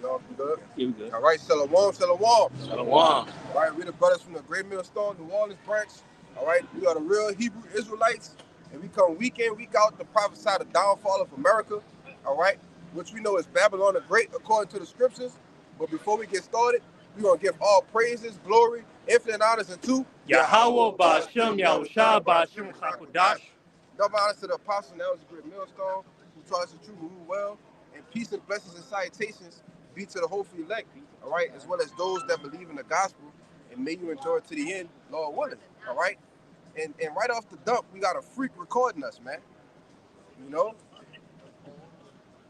Y'all good? All right, shalom, shalom. Shalom. All right, we the brothers from the Great Millstone, New Orleans branch. All right, we are the real Hebrew Israelites, and we come week in, week out to prophesy the downfall of America. All right, which we know is Babylon the Great according to the scriptures. But before we get started, we're gonna give all praises, glory, infinite honors unto Yahweh Ba'Shem Yahushua Ba'Shem Hakodash. Double honors to the apostle, now is the Great Millstone, who taught us the truth, who rule well, and peace and blessings and salutations be to the hopeful elect, all right, as well as those that believe in the gospel, and may you endure to the end, Lord willing, all right? And right off the dump, we got a freak recording us, man, you know?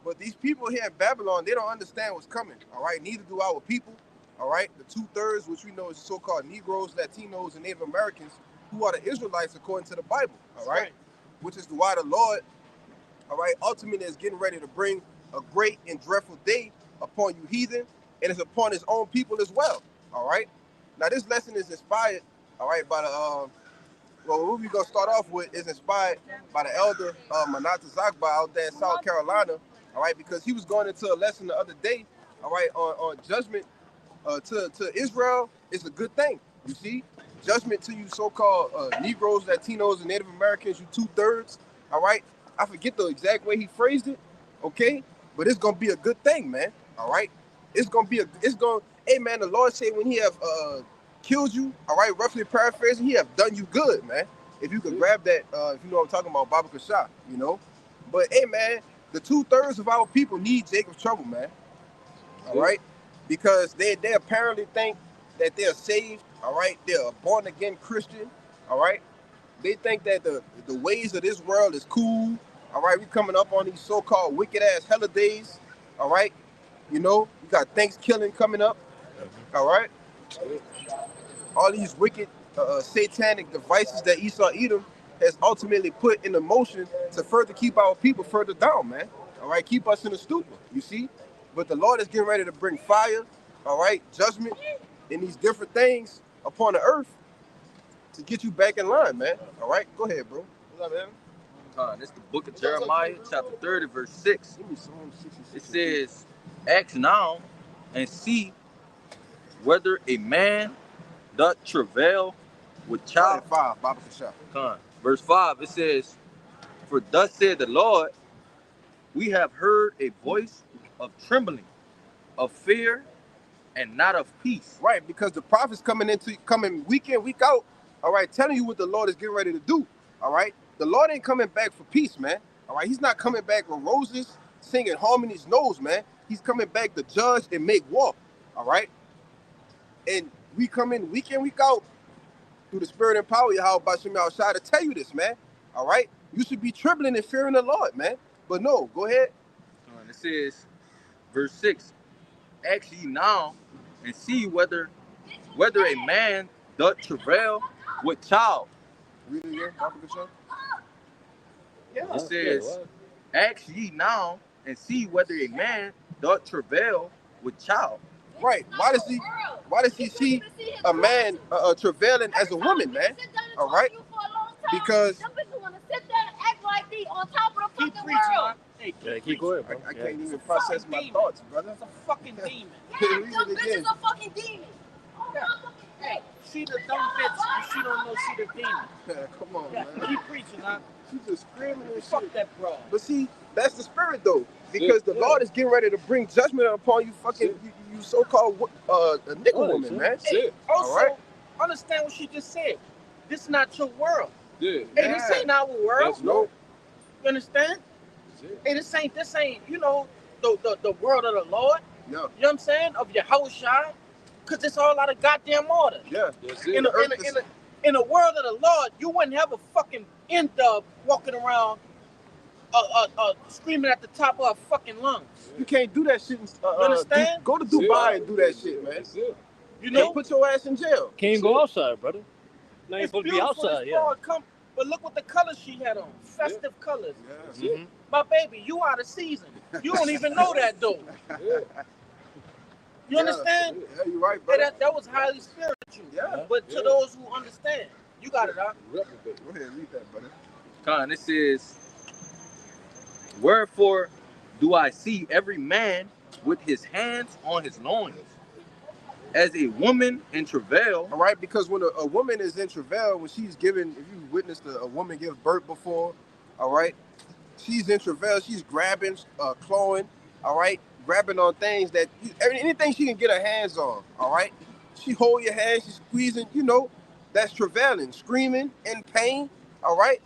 But these people here in Babylon, they don't understand what's coming, all right? Neither do our people, all right? The 2/3, which we know is so-called Negroes, Latinos, and Native Americans, who are the Israelites according to the Bible, all right? Which is why the Lord, all right, ultimately is getting ready to bring a great and dreadful day upon you heathen, and it's upon his own people as well, all right? Now, this lesson is inspired, all right, by the, well, what we're going to start off with is inspired by the elder Manata Zakba out there in South Carolina, all right, because he was going into a lesson the other day, all right, on judgment to Israel is a good thing, you see? Judgment to you so-called Negroes, Latinos, and Native Americans, you 2/3, all right? I forget the exact way he phrased it, okay? But it's going to be a good thing, man, all right? It's going to be hey, man, the Lord said when he have killed you, all right, roughly paraphrasing, he have done you good, man. If you could grab that, if you know what I'm talking about, Baba Kasha, you know? But, hey, man, the 2/3 of our people need Jacob's trouble, man, all right? Because they apparently think that they're saved, all right? They're a born-again Christian, all right? They think that the ways of this world is cool, all right? We coming up on these so-called wicked-ass holidays, all right? You know, we got Thanksgiving coming up, all right? All these wicked, satanic devices that Esau Edom has ultimately put into motion to further keep our people further down, man, all right? Keep us in the stupor, you see? But the Lord is getting ready to bring fire, all right, judgment, and these different things upon the earth to get you back in line, man. All right, go ahead, bro. What's up, man? This is the book of Jeremiah, chapter 30, verse 6. It says, ask now and see whether a man doth travail with child. 5, Baba Kasha. Verse 5, it says, for thus said the Lord, we have heard a voice of trembling, of fear, and not of peace. Right, because the prophets coming week in, week out, all right, telling you what the Lord is getting ready to do, all right? The Lord ain't coming back for peace, man, all right? He's not coming back with roses, singing harmonies, nose, man. He's coming back to judge and make war, all right? And we come in week in, week out through the spirit and power of Yahweh Ba'Shem Yahushua to tell you this, man, all right? You should be trembling and fearing the Lord, man. But no, go ahead. It says, verse 6, ask ye now and see whether a man doth travail with child. Read it again, Baba Kasha. Yeah, it says, ask ye now and see whether a man doth travail with child. Right. Why does he see a man travailing as a woman, man? All right. Because them bitches want to sit there and act like they on top of the fucking world. Hey, keep going, bro. I can't even process my thoughts, brother. It's a fucking demon. Yeah, them bitches are fucking demons. Hey, she the dumb bitch, and she don't know she the demon. Yeah, come on, Yeah, man. keep preaching, huh? She's just screaming and Fuck shit. that bro. But see, that's the spirit, though. Because the Lord is getting ready to bring judgment upon you fucking, you so-called nigga woman, man. Hey, also, all right? understand what she just said. This is not your world. Yeah. Hey, this ain't our world. No. You understand? Hey, this ain't, you know, the world of the Lord. Yeah. You know what I'm saying? Of Yahushua. Because it's all out of goddamn order. Yeah. In the world of the Lord, you wouldn't have a fucking N-dub walking around screaming at the top of her fucking lungs. You can't do that shit. You understand? Go to Dubai and do that shit, man. You know? Can't put your ass in jail. Can't go outside, brother. No, you're It's supposed to be beautiful, outside, it's yeah. fall, but look what the colors she had on. Festive colors. Yeah. Mm-hmm. My baby, you out of season. You don't even know that, though. You understand? Yeah, you're right, Hey, brother. that was highly spiritual. Yeah. But to those who understand, you got it, huh? Go ahead, read that, brother. It says, wherefore do I see every man with his hands on his loins, as a woman in travail. All right, because when a woman is in travail, when she's given, if you witnessed a woman give birth before, all right, she's in travail, she's grabbing, clawing, all right, grabbing on things that, anything she can get her hands on, all right? She hold your hand, she's squeezing, that's travailing, screaming, in pain, all right?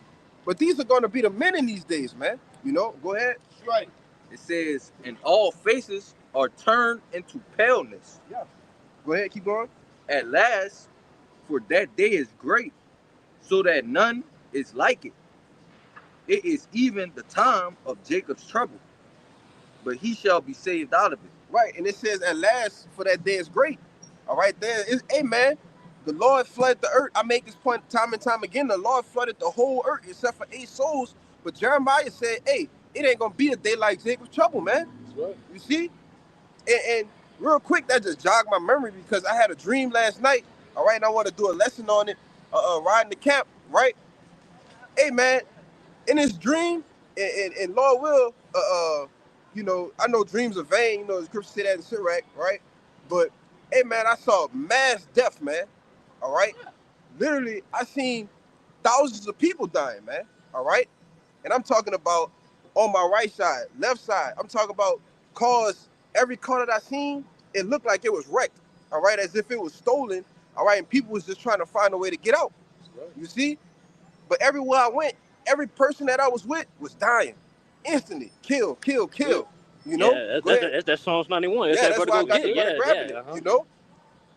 But these are going to be the men in these days, man. Go ahead. That's right. It says, and all faces are turned into paleness. Yeah. Go ahead, keep going. At last, for that day is great, so that none is like it. It is even the time of Jacob's trouble, but he shall be saved out of it. Right, and it says, at last, for that day is great. All right, hey man, the Lord flooded the earth. I make this point time and time again. The Lord flooded the whole earth except for 8 souls. But Jeremiah said, hey, it ain't gonna be a day like Jacob's trouble, man. That's right. You see? And real quick, that just jogged my memory because I had a dream last night. All right, and I want to do a lesson on it. Riding the camp, right? Hey man, in this dream, and Lord will, I know dreams are vain. The scripture say that in Sirach, right? But hey man, I saw mass death, man. All right, literally, I seen thousands of people dying, man. All right, and I'm talking about on my right side, left side. I'm talking about cars. Every car that I seen, it looked like it was wrecked. All right, as if it was stolen. All right, and people was just trying to find a way to get out. Right. You see? But everywhere I went, every person that I was with was dying instantly. Kill. Yeah, that's Psalms 91. Yeah, that's why I got the brother grabbing it.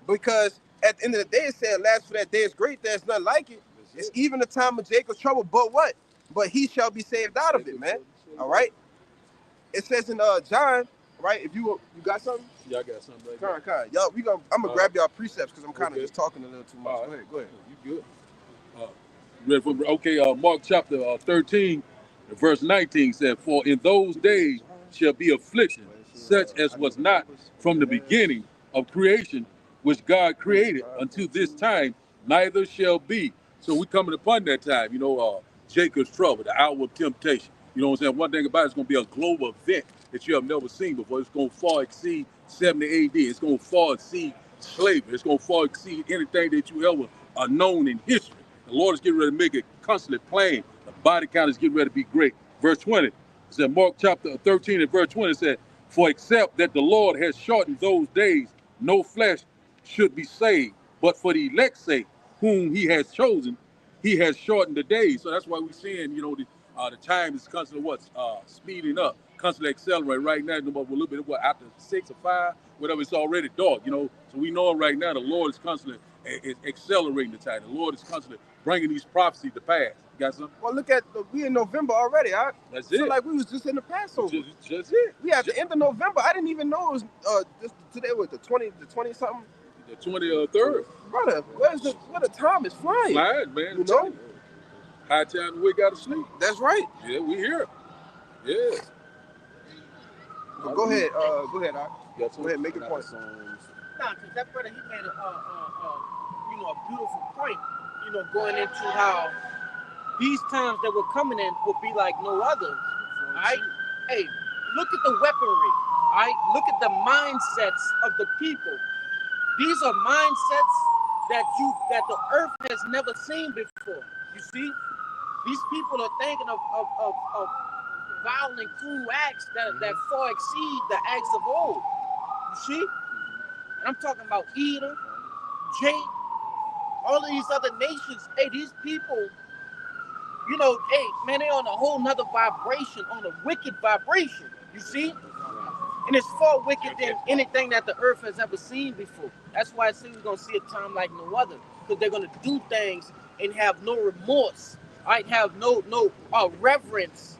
Because at the end of the day, it said, last for that day is great. There's nothing like it. It's even the time of Jacob's trouble. But what? But he shall be saved out of it, man. All right? It says in John, right? If you got something? Yeah, I got something right there. Y'all, I'm going to grab y'all precepts because I'm kind of just talking a little too much. Right. Go ahead. You good? Mark chapter 13, verse 19 said, for in those days shall be affliction, such as was not from the beginning of creation, which God created until this time, neither shall be. So we coming upon that time, Jacob's trouble, the hour of temptation. You know what I'm saying? One thing about it's going to be a global event that you have never seen before. It's going to far exceed 70 AD. It's going to far exceed slavery. It's going to far exceed anything that you ever known in history. The Lord is getting ready to make it constantly plain. The body count is getting ready to be great. Verse 20, it said, Mark chapter 13 and verse 20 said, for except that the Lord has shortened those days, no flesh should be saved. But for the elect's sake, whom he has chosen, he has shortened the days. So that's why we're seeing, the time is constantly speeding up, constantly accelerating. Right now, a little bit after 6 or 5, whatever, it's already dark, So we know right now the Lord is constantly accelerating the time. The Lord is constantly bringing these prophecies to pass. You got something? Well, look at we in November already. That's feel it. like we was just in the Passover. Just it. We at the end of November. I didn't even know it was just today was the 20 something. The 23rd. Brother, what the time is flying. Flying, man. High time we got to sleep. That's right. Yeah, we here. Yeah. Well, go ahead, Doc. Go ahead, make your point. Nah, because that brother, he made a beautiful point, going into how these times that we're coming in will be like no other. All right? Hey, look at the weaponry. All right? Look at the mindsets of the people. These are mindsets that the earth has never seen before. You see? These people are thinking of violent and cruel acts that far exceed the acts of old. You see? And I'm talking about Edom, Jake, all of these other nations. Hey, these people, hey, man, they're on a whole nother vibration, on a wicked vibration. You see? And it's far wicked than anything that the earth has ever seen before. That's why I say we're going to see a time like no other. Because they're going to do things and have no remorse. I have no reverence,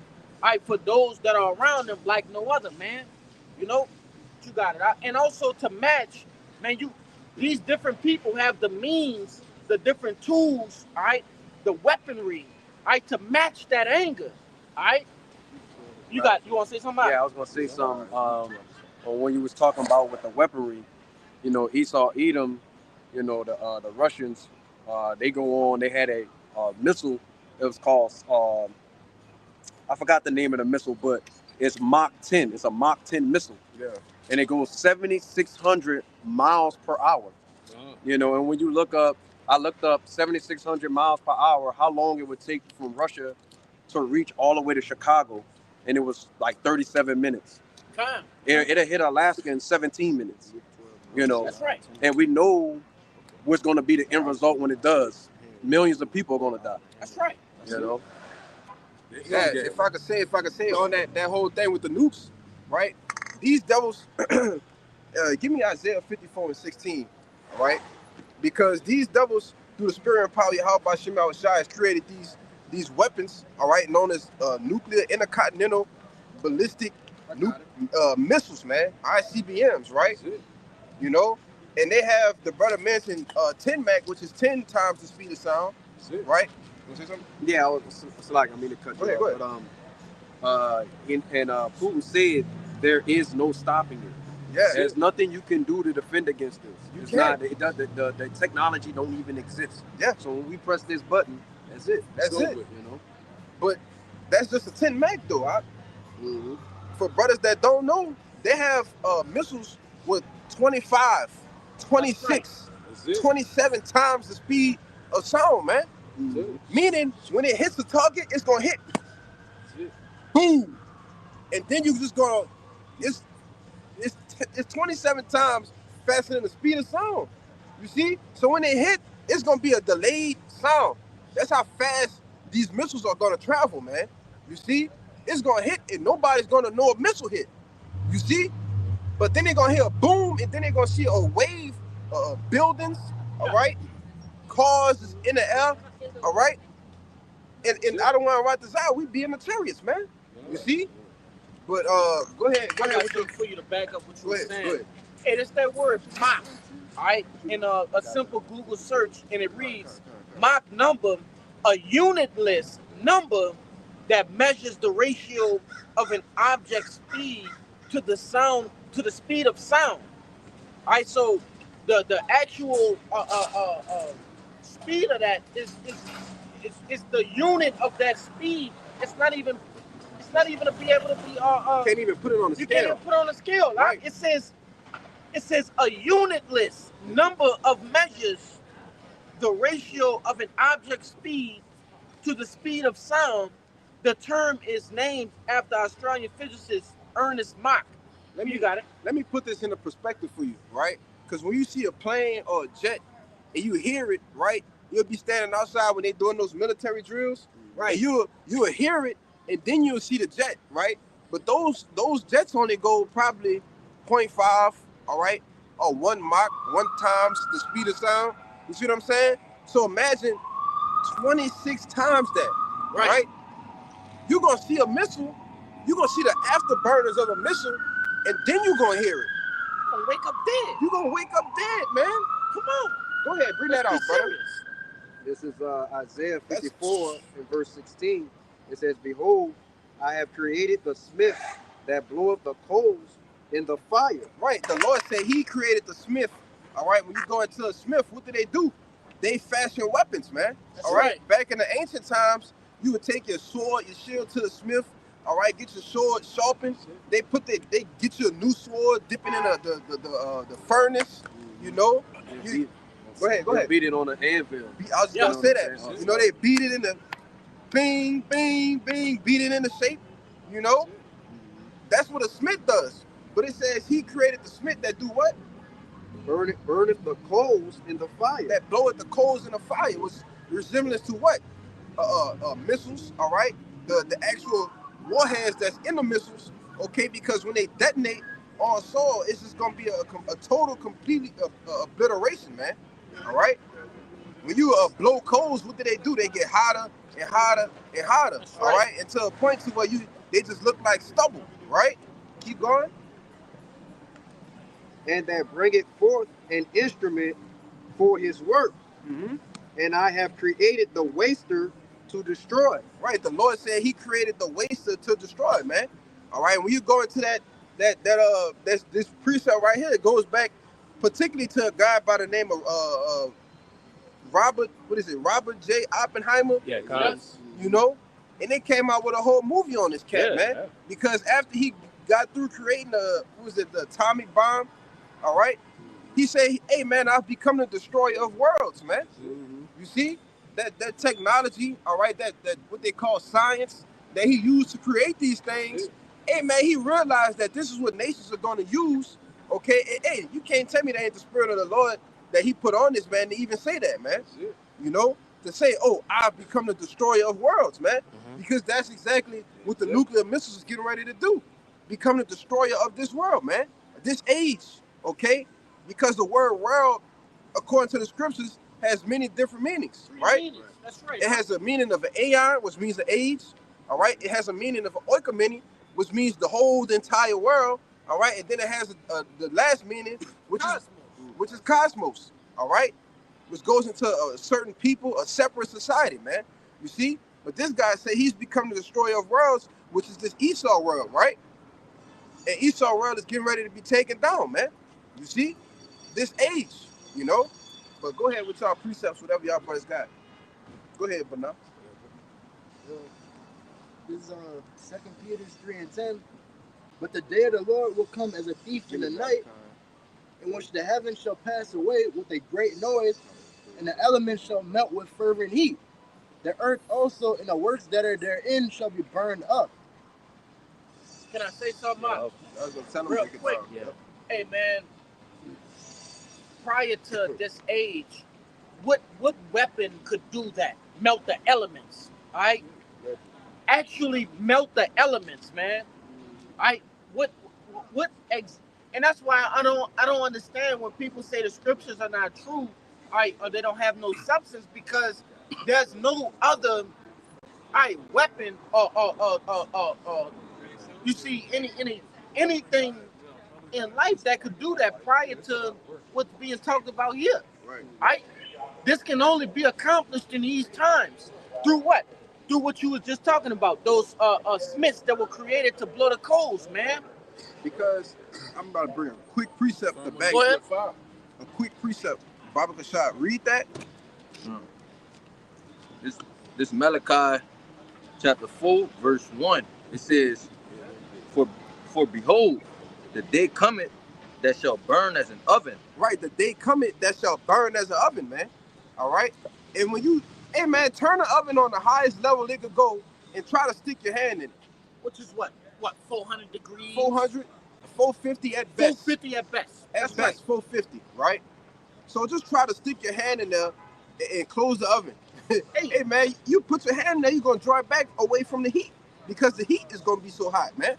for those that are around them like no other, man. You got it. And also to match, man, these different people have the means, the different tools, the weaponry, to match that anger, You want to say something about it? Yeah, I was going to say something. When you was talking about with the weaponry, Esau, Edom, the Russians, they go on. They had a missile It was called I forgot the name of the missile, but it's Mach 10. It's a Mach 10 missile. Yeah. And it goes 7,600 miles per hour. You know, and when you look up, I looked up 7,600 miles per hour, how long it would take from Russia to reach all the way to Chicago, and it was like 37 minutes. Time. It'll hit Alaska in 17 minutes. You know, That's right. and we know what's going to be the end result when it does. Millions of people are going to die. That's right. You know. Yeah, if I could say on that whole thing with the nukes, right? These devils, give me Isaiah 54:16, all right? Because these devils, through the spirit and power of Yahweh Shem Shai, has created these weapons, all right, known as nuclear intercontinental ballistic missiles, man, ICBMs, right? You know, and they have, the brother mentioned 10 Mach, which is 10 times the speed of sound, right? You want to say something? Yeah, it's like, I mean to cut you off. Go ahead. But Putin said there is no stopping it. Yeah, there's nothing you can do to defend against this. It's not. The technology don't even exist. Yeah. So when we press this button, that's it. That's it. You know. But that's just a 10 Mach though. For brothers that don't know, they have missiles with 25, 26, 27 times the speed of sound, man. Meaning when it hits the target, it's gonna hit. Boom. And then you just gonna, it's 27 times faster than the speed of sound. You see? So when they hit, it's gonna be a delayed sound. That's how fast these missiles are gonna travel, man. You see? It's gonna hit and nobody's gonna know a missile hit. You see? But then they're gonna hear a boom and then they're gonna see a wave of buildings, all right? Cars is in the air, all right? And I don't wanna write this out, we being the chariots, man. You see? But go ahead. I got something for you to back up what you were saying. And it's that word Mach, all right? In a simple Google search, and it reads Mach number, a unitless number that measures the ratio of an object's speed to the speed of sound. All right, so the actual speed of that is the unit of that speed. It's not even to be able to be can't even put it on the scale. You can't even put it on a scale. Right? It says a unitless number of measures the ratio of an object's speed to the speed of sound. The term is named after Australian physicist Ernest Mach. You got it. Let me put this in a perspective for you, right? Because when you see a plane or a jet and you hear it, right, you'll be standing outside when they're doing those military drills, right? You'll hear it and then you'll see the jet, right? But those jets only go probably 0.5, all right, or 1 Mach, 1 times the speed of sound. You see what I'm saying? So imagine 26 times that, right? You're gonna see a missile, you're gonna see the afterburners of a missile, and then you're gonna hear it. You're gonna wake up dead. You're gonna wake up dead, man. Come on. Go ahead, bring that out, brother. This is Isaiah 54 and verse 16. It says, "Behold, I have created the smith that bloweth the coals in the fire." Right, the Lord said he created the smith. All right, when you go into a smith, what do? They fashion weapons, man. All right. Back in the ancient times, you would take your sword, your shield to the smith. All right, get your sword sharpened. They get you a new sword, dipping in the furnace. You know. Go ahead. Beat it on an anvil. I was gonna say that. You know, they beat it in the bing, bing, bing, beat it into shape. You know, that's what a smith does. But it says he created the smith that do what? Burneth the coals in the fire. That bloweth the coals in the fire. It was resemblance to what? Missiles. All right. The actual warheads that's in the missiles. Okay, because when they detonate on soil, it's just gonna be a total, complete obliteration, man. All right. When you blow coals, what do? They get hotter and hotter and hotter. All right, until a point to where they just look like stubble. Right. Keep going. And that bringeth forth an instrument for his work. And I have created the waster to destroy. Right. The Lord said he created the waster to destroy, man. All right. When you go into that's this precept right here, it goes back particularly to a guy by the name of Robert J. Oppenheimer. Yeah, cause You know, and they came out with a whole movie on this cat, man. Yeah. Because after he got through creating the atomic bomb, all right, he said, "Hey, man, I've become the destroyer of worlds, man." You see that technology, all right, that what they call science that he used to create these things. Hey, man, he realized that this is what nations are going to use. Okay, and, hey, you can't tell me that ain't the spirit of the Lord that he put on this man to even say that, man. You know, to say, "Oh, I've become the destroyer of worlds," man, because that's exactly what the nuclear missiles is getting ready to do, become the destroyer of this world, man, this age. Okay, because the word "world," according to the scriptures, has many different meanings, right? That's right. It has a meaning of an aeon, which means the age. All right, it has a meaning of an oikoumene, which means the whole entire world. All right, and then it has the last meaning, which is cosmos. All right, which goes into a certain people, a separate society, man. You see, but this guy said he's become the destroyer of worlds, which is this Esau world, right? And Esau world is getting ready to be taken down, man. You see, this age, you know. But go ahead with y'all precepts, whatever y'all brothers got. Go ahead, Bernard. This is 2 Peter 3:10. But the day of the Lord will come as a thief in the night, in which the heavens shall pass away with a great noise, and the elements shall melt with fervent heat. The earth also and the works that are therein shall be burned up. Can I say something? I was gonna tell him Real to take it quick. down. Yeah. Hey, man, prior to this age, what weapon could do that? Melt the elements, all right? Actually melt the elements, man. All right? And that's why I don't understand when people say the scriptures are not true, all right, or they don't have no substance, because there's no other, all right, weapon or you see anything in life that could do that prior to what's being talked about here. Right? This can only be accomplished in these times. Through what? Through what you was just talking about. Those smiths that were created to blow the coals, man. Because I'm about to bring a quick precept to back. Go ahead. A quick precept. Baba Kashad, read that. This Malachi chapter 4, verse 1. It says, For behold, the day cometh that shall burn as an oven. Right, the day cometh that shall burn as an oven, man. All right? And when you, hey, man, turn the oven on the highest level it could go and try to stick your hand in it. Which is what? What, 400 degrees? 400, 450 at best. 450 at best. That's best, right. 450, right? So just try to stick your hand in there and close the oven. Hey, man, you put your hand in there, you're going to draw it back away from the heat because the heat is going to be so hot, man.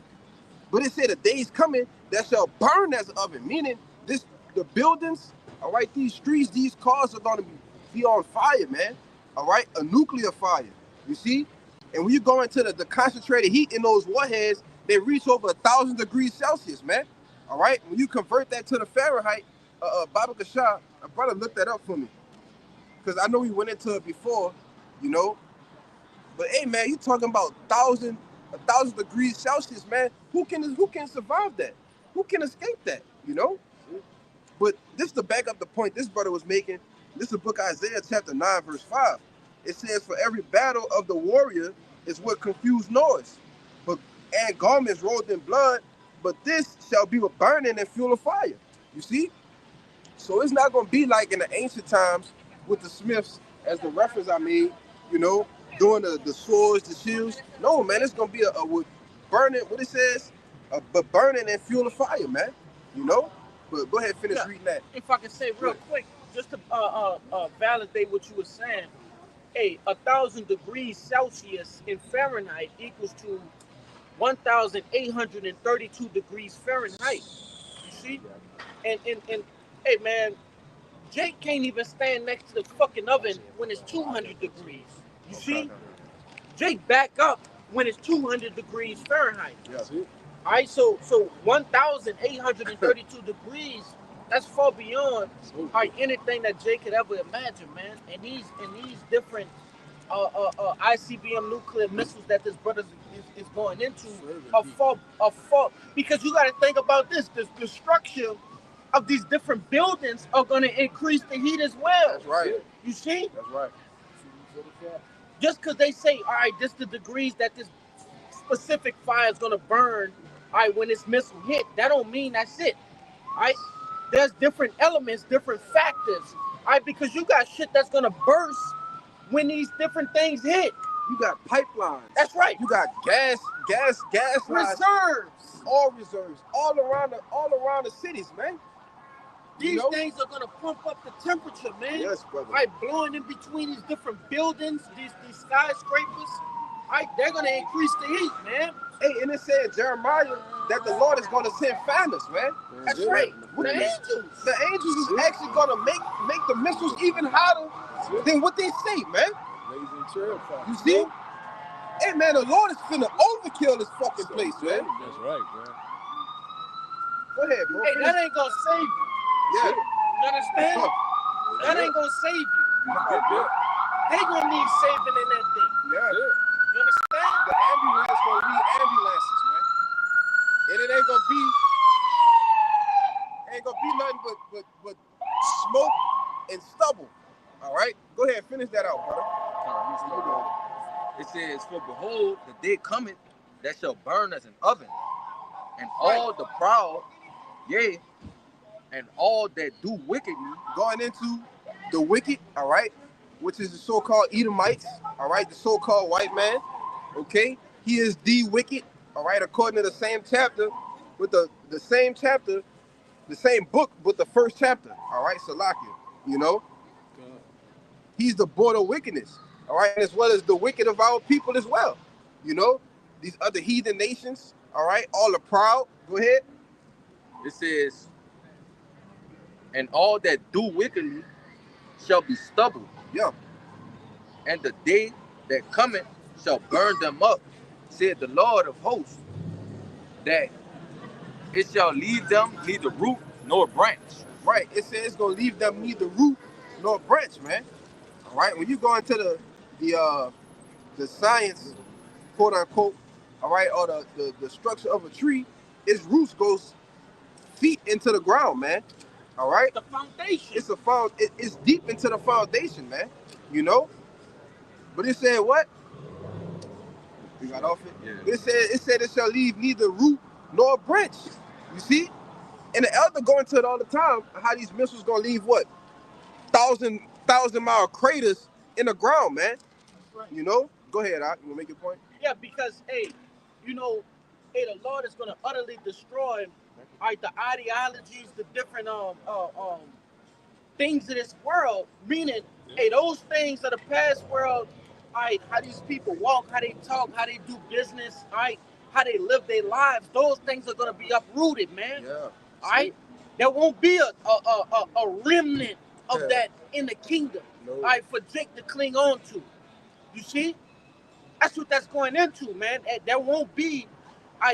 But it said the day's coming that shall burn as an oven, meaning the buildings, all right, these streets, these cars are going to be on fire, man, all right, a nuclear fire, you see? And when you go into the concentrated heat in those warheads, they reach over 1,000 degrees Celsius, man, all right? When you convert that to the Fahrenheit, Baba Kashad, my brother looked that up for me, because I know we went into it before, you know? But, hey, man, you talking about 1,000 degrees Celsius, man. Who can survive that? Who can escape that, you know? But this to back up the point this brother was making. This is the book Isaiah chapter 9, verse 5. It says, for every battle of the warrior is what confused noise, and garments rolled in blood, but this shall be with burning and fuel of fire. You see? So it's not going to be like in the ancient times with the smiths, as the reference I made, you know, doing the swords, the shields. No, man, it's going to be a with burning, what it says, but burning and fuel of fire, man. You know? But go ahead and finish reading that. If I can say real quick, just to validate what you were saying, hey, 1,000 degrees Celsius in Fahrenheit equals to 1,832 degrees Fahrenheit. You see? And hey, man, Jake can't even stand next to the fucking oven when it's 200 degrees. You see? Jake back up when it's 200 degrees Fahrenheit. Yeah. All right, so 1,832 degrees, that's far beyond anything that Jake could ever imagine, man. And these different ICBM nuclear missiles that this brother is going into are far, because you got to think about this. The structure of these different buildings are going to increase the heat as well. That's right. You see? That's right. Just because they say, all right, this is the degrees that this specific fire is gonna burn, all right, when this missile hit, that don't mean that's it. All right? There's different elements, different factors. All right, because you got shit that's gonna burst when these different things hit. You got pipelines. That's right. You got gas lines. Reserves. All reserves. All around the cities, man. These things are gonna pump up the temperature, man. Yes, brother. All right, blowing in between these different buildings, these skyscrapers. All right, they're gonna increase the heat, man. Hey, and it said Jeremiah that the Lord is gonna send famines, man. That's right. The angels. The angels is actually gonna make the missiles even hotter than what they say, man. You see? Hey, man, the Lord is finna overkill this fucking place, man. That's right, man. Go ahead, bro. Hey, that ain't gonna save you. Yeah. You understand? That ain't gonna save you. They gonna need saving in that thing. Yeah. You understand? The ambulance gonna need ambulances, man. And it ain't gonna be nothing but smoke and stubble. All right? Go ahead, finish that out, brother. It says, for behold, the day cometh that shall burn as an oven, and all the proud, yea, and all that do wickedly. Going into the wicked, all right, which is the so-called Edomites, all right, the so-called white man, okay? He is the wicked, all right, according to the same chapter, with the same chapter, the same book with the first chapter, all right, Salakia, you know? He's the border wickedness, all right, as well as the wicked of our people as well, you know? These other heathen nations, all right, all the proud. Go ahead. It says, and all that do wickedly shall be stubble. Yeah. And the day that cometh shall burn them up, said the Lord of hosts, that it shall leave them neither root nor branch. Right. It says it's gonna leave them neither root nor branch, man. All right. When you go into the science, quote unquote, all right, or the structure of a tree, its roots goes feet into the ground, man. All right. The foundation. It's deep into the foundation, man. You know. But it said what? You got off it. Yeah. It said it shall leave neither root nor branch. You see? And the elder go into it all the time. How these missiles gonna leave what? 1,000-mile craters in the ground, man. Right. You know. Go ahead, Doc. You wanna make your point? Yeah, because you know, the Lord is gonna utterly destroy, the ideologies, the different things of this world. Meaning, those things of the past world, how these people walk, how they talk, how they do business, how they live their lives. Those things are gonna be uprooted, man. Yeah. There won't be a remnant of that in the kingdom. No. For Jake to cling on to. You see? That's what that's going into, man. There won't be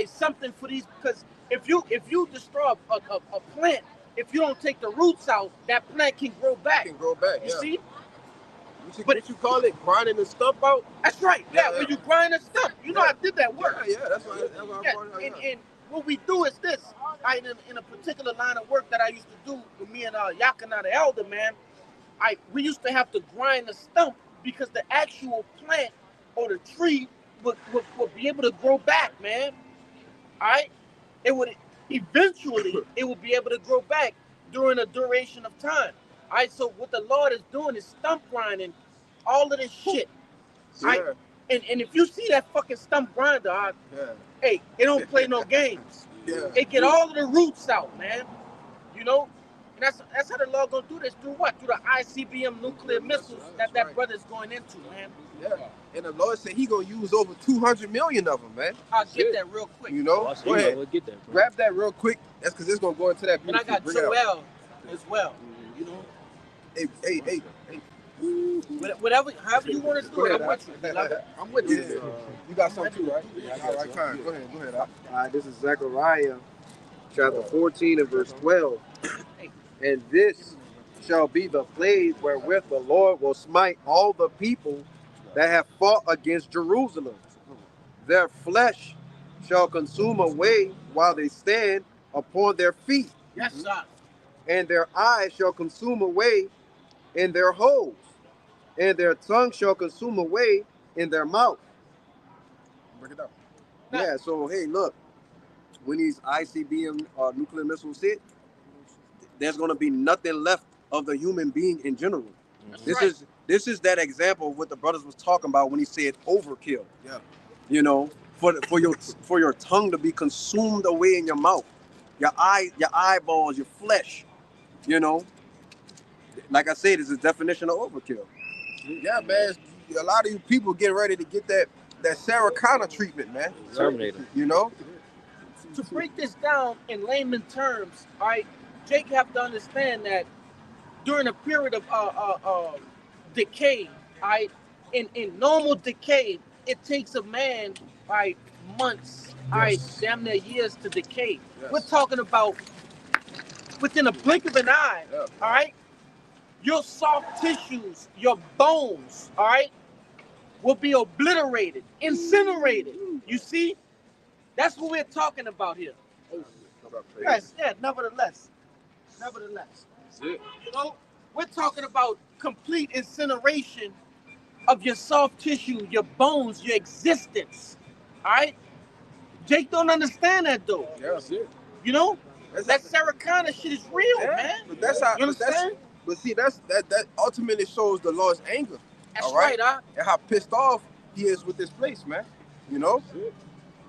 something for these, because if you destroy a plant, if you don't take the roots out, that plant can grow back. You see? What you call it? Grinding the stump out? That's right. Yeah, when you grind the stump. You know, I did that work. Yeah, that's why I brought it out. And what we do is this. In a particular line of work that I used to do with me and Yakana the elder, man, we used to have to grind the stump because the actual plant or the tree would be able to grow back, man. It would eventually it would be able to grow back during a duration of time. So what the Lord is doing is stump grinding all of this shit. Yeah. And if you see that fucking stump grinder, hey, it don't play no games. Yeah. It get all of the roots out, man. You know? And that's how the Lord gonna do this. Through what? Through the ICBM nuclear missiles that brother's going into, man. Yeah. And the Lord said he gonna use over 200 million of them, man. I'll get that real quick. You know? Go ahead. Get that, grab that real quick. That's because it's gonna go into that. And I got Joel as well. You know? Hey. Whatever, however you want to do it, I'm with you. You got something too, right? Yeah, all right, Kyle. Go ahead. All right, this is Zechariah chapter 14 and verse 12. And this shall be the plague wherewith the Lord will smite all the people that have fought against Jerusalem. Their flesh shall consume away while they stand upon their feet. Yes, sir. And their eyes shall consume away in their holes. and their tongue shall consume away in their mouth. Break it down. Yeah, so hey, look, when these ICBM nuclear missiles hit, there's gonna be nothing left of the human being in general. This is that example of what the brothers was talking about when he said overkill. Yeah. You know, for your tongue to be consumed away in your mouth, your eyeballs, your flesh. You know, like I said, it's a definition of overkill. Yeah, man. A lot of you people get ready to get that Sarah Connor treatment, man. Terminator. You know. To break this down in layman terms, all right, Jake have to understand that during a period of decay, all right, in normal decay, it takes a man, all right, months, all right, damn near years to decay. Yes. We're talking about within a blink of an eye, all right, your soft tissues, your bones, all right, will be obliterated, incinerated. You see? That's what we're talking about here. Yes, yeah, nevertheless. That's it. You know, we're talking about complete incineration of your soft tissue, your bones, your existence. All right? Jake don't understand that though. Yeah. That's it. You know? That Sarah Connor shit is real, man. But that's how. You understand? But see, that ultimately shows the Lord's anger. That's all right, right, and how pissed off he is with this place, man. You know,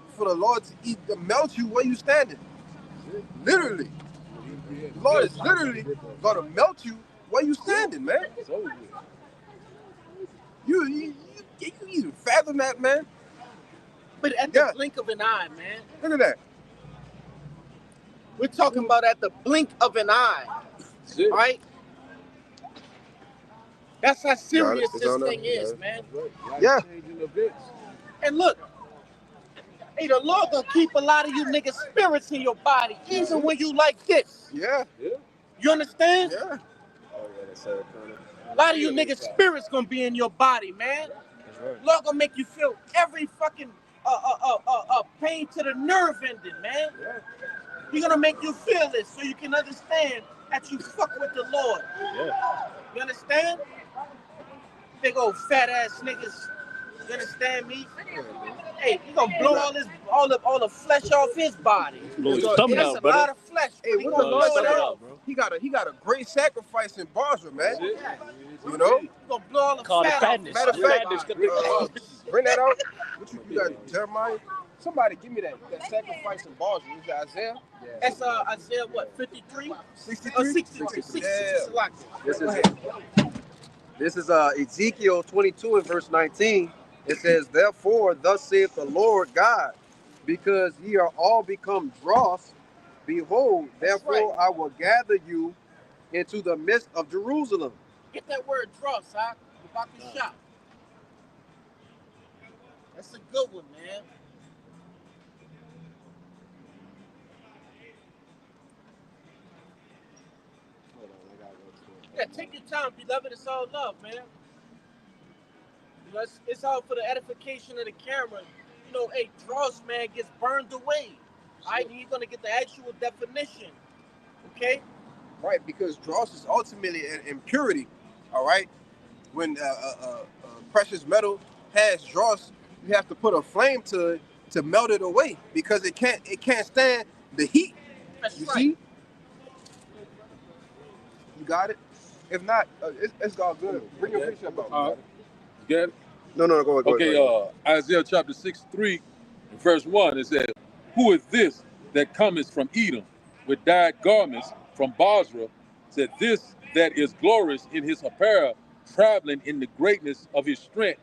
for the Lord to melt you where you standing. Literally, the Lord is literally gonna melt you where you standing, man. You even fathom that, man? But at the blink of an eye, man. Look at that. We're talking about at the blink of an eye. All right? That's how serious this thing is, man. Yeah. And look, hey, the Lord gonna keep a lot of you niggas spirits in your body, even when you like this. Yeah. You understand? Yeah. A lot of you niggas spirits gonna be in your body, man. Lord gonna make you feel every fucking pain to the nerve ending, man. He's gonna make you feel this so you can understand that you fuck with the Lord. You understand? Big old fat ass niggas. You understand me? Hey, you gonna blow all the flesh off his body. Blow his That's stomach a out, brother. lot of flesh. Hey, He what gonna the blow Lord it said? out. He got a great sacrifice in Basra, man. You know? You gonna blow all the Call it fat fatness. Matter of fact, Fatness. bring that out. What you got, Jeremiah? Somebody give me that sacrifice in Basra. Is it Isaiah? That's Isaiah what, 53? 63? 63. Yeah. This is Ezekiel 22 and verse 19. It says, "Therefore, thus saith the Lord God, because ye are all become dross, behold, therefore I will gather you into the midst of Jerusalem." Get that word dross, huh? About the shop. That's a good one, man. Yeah, take your time, beloved. It's all love, man. You know, it's all for the edification of the camera. You know, hey, dross, man, gets burned away. All right, you're gonna get the actual definition. Okay? Right, because dross is ultimately an impurity. All right? When precious metal has dross, you have to put a flame to it to melt it away because it can't stand the heat. That's You right. see? You got it? If not, it's all good. Bring your picture up. You got it? No, go ahead. Okay, Isaiah chapter 63, verse 1, it says, "Who is this that cometh from Edom with dyed garments from Basra? Said this that is glorious in his apparel, traveling in the greatness of his strength.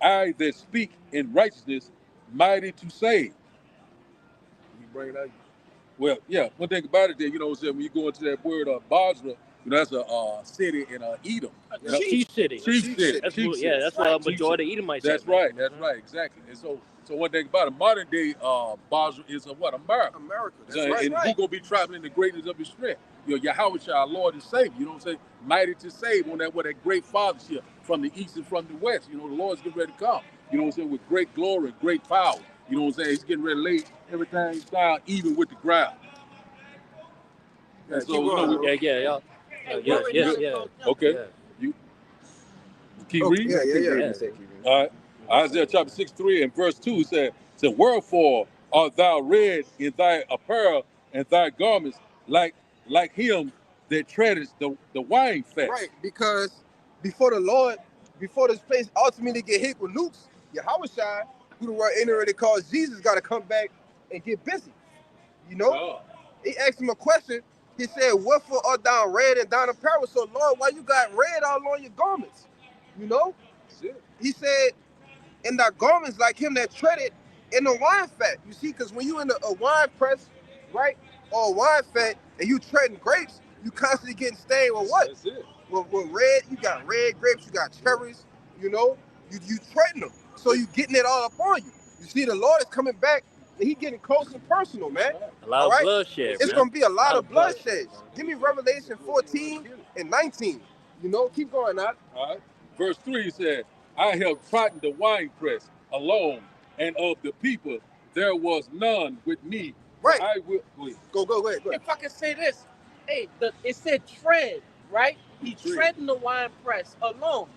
I that speak in righteousness, mighty to save." You bring it out. Well, yeah, one thing about it there, you know what I'm saying, when you go into that word Basra, you know, that's a city in Edom. Chief city. Chief city. That's Chief what, city. yeah, that's what a Chief majority city. of Edomites That's say, man. right, that's right, exactly. And so one thing about it, modern day Basra is America. America. That's So, right. and who gonna be traveling in the greatness of his strength? You know, Yahweh, our Lord and Savior. You know what I'm saying? Mighty to save on that great fathership from the east and from the west. You know, the Lord's getting ready to come. You know what I'm saying? With great glory, great power. You know what I'm saying? He's getting ready to lay everything down even with the ground. And so, you know, Yeah. okay. Yeah. You Keep Okay, reading. yeah. All right. Isaiah chapter 63 and verse 2 said, wherefore art thou red in thy apparel and thy garments like him that treadeth the wine fat. Right, because before this place ultimately get hit with nukes, Yahushua, who the word already calls Jesus, got to come back and get busy. You know? Oh. He asked him a question. He said, wherefore art thou red and thine apparel? So, Lord, why you got red all on your garments? You know? He said, in thy garments like him that treaded in the wine fat. You see, because when you in a wine press, right, or a wine fat, and you treading grapes, you constantly getting stained with what? That's it. With red, you got red grapes, you got cherries, you know, you treading them. So you getting it all up on you. You see, the Lord is coming back, and he getting close and personal, man. A lot of bloodshed. It's going to be a lot of bloodshed. Give me Revelation 14 and 19. You know, keep going out. All right. Verse 3 said, I have trodden the winepress alone, and of the people there was none with me. Right. I will Go ahead. If I can say this, hey, it said tread, right? He treading the wine press alone.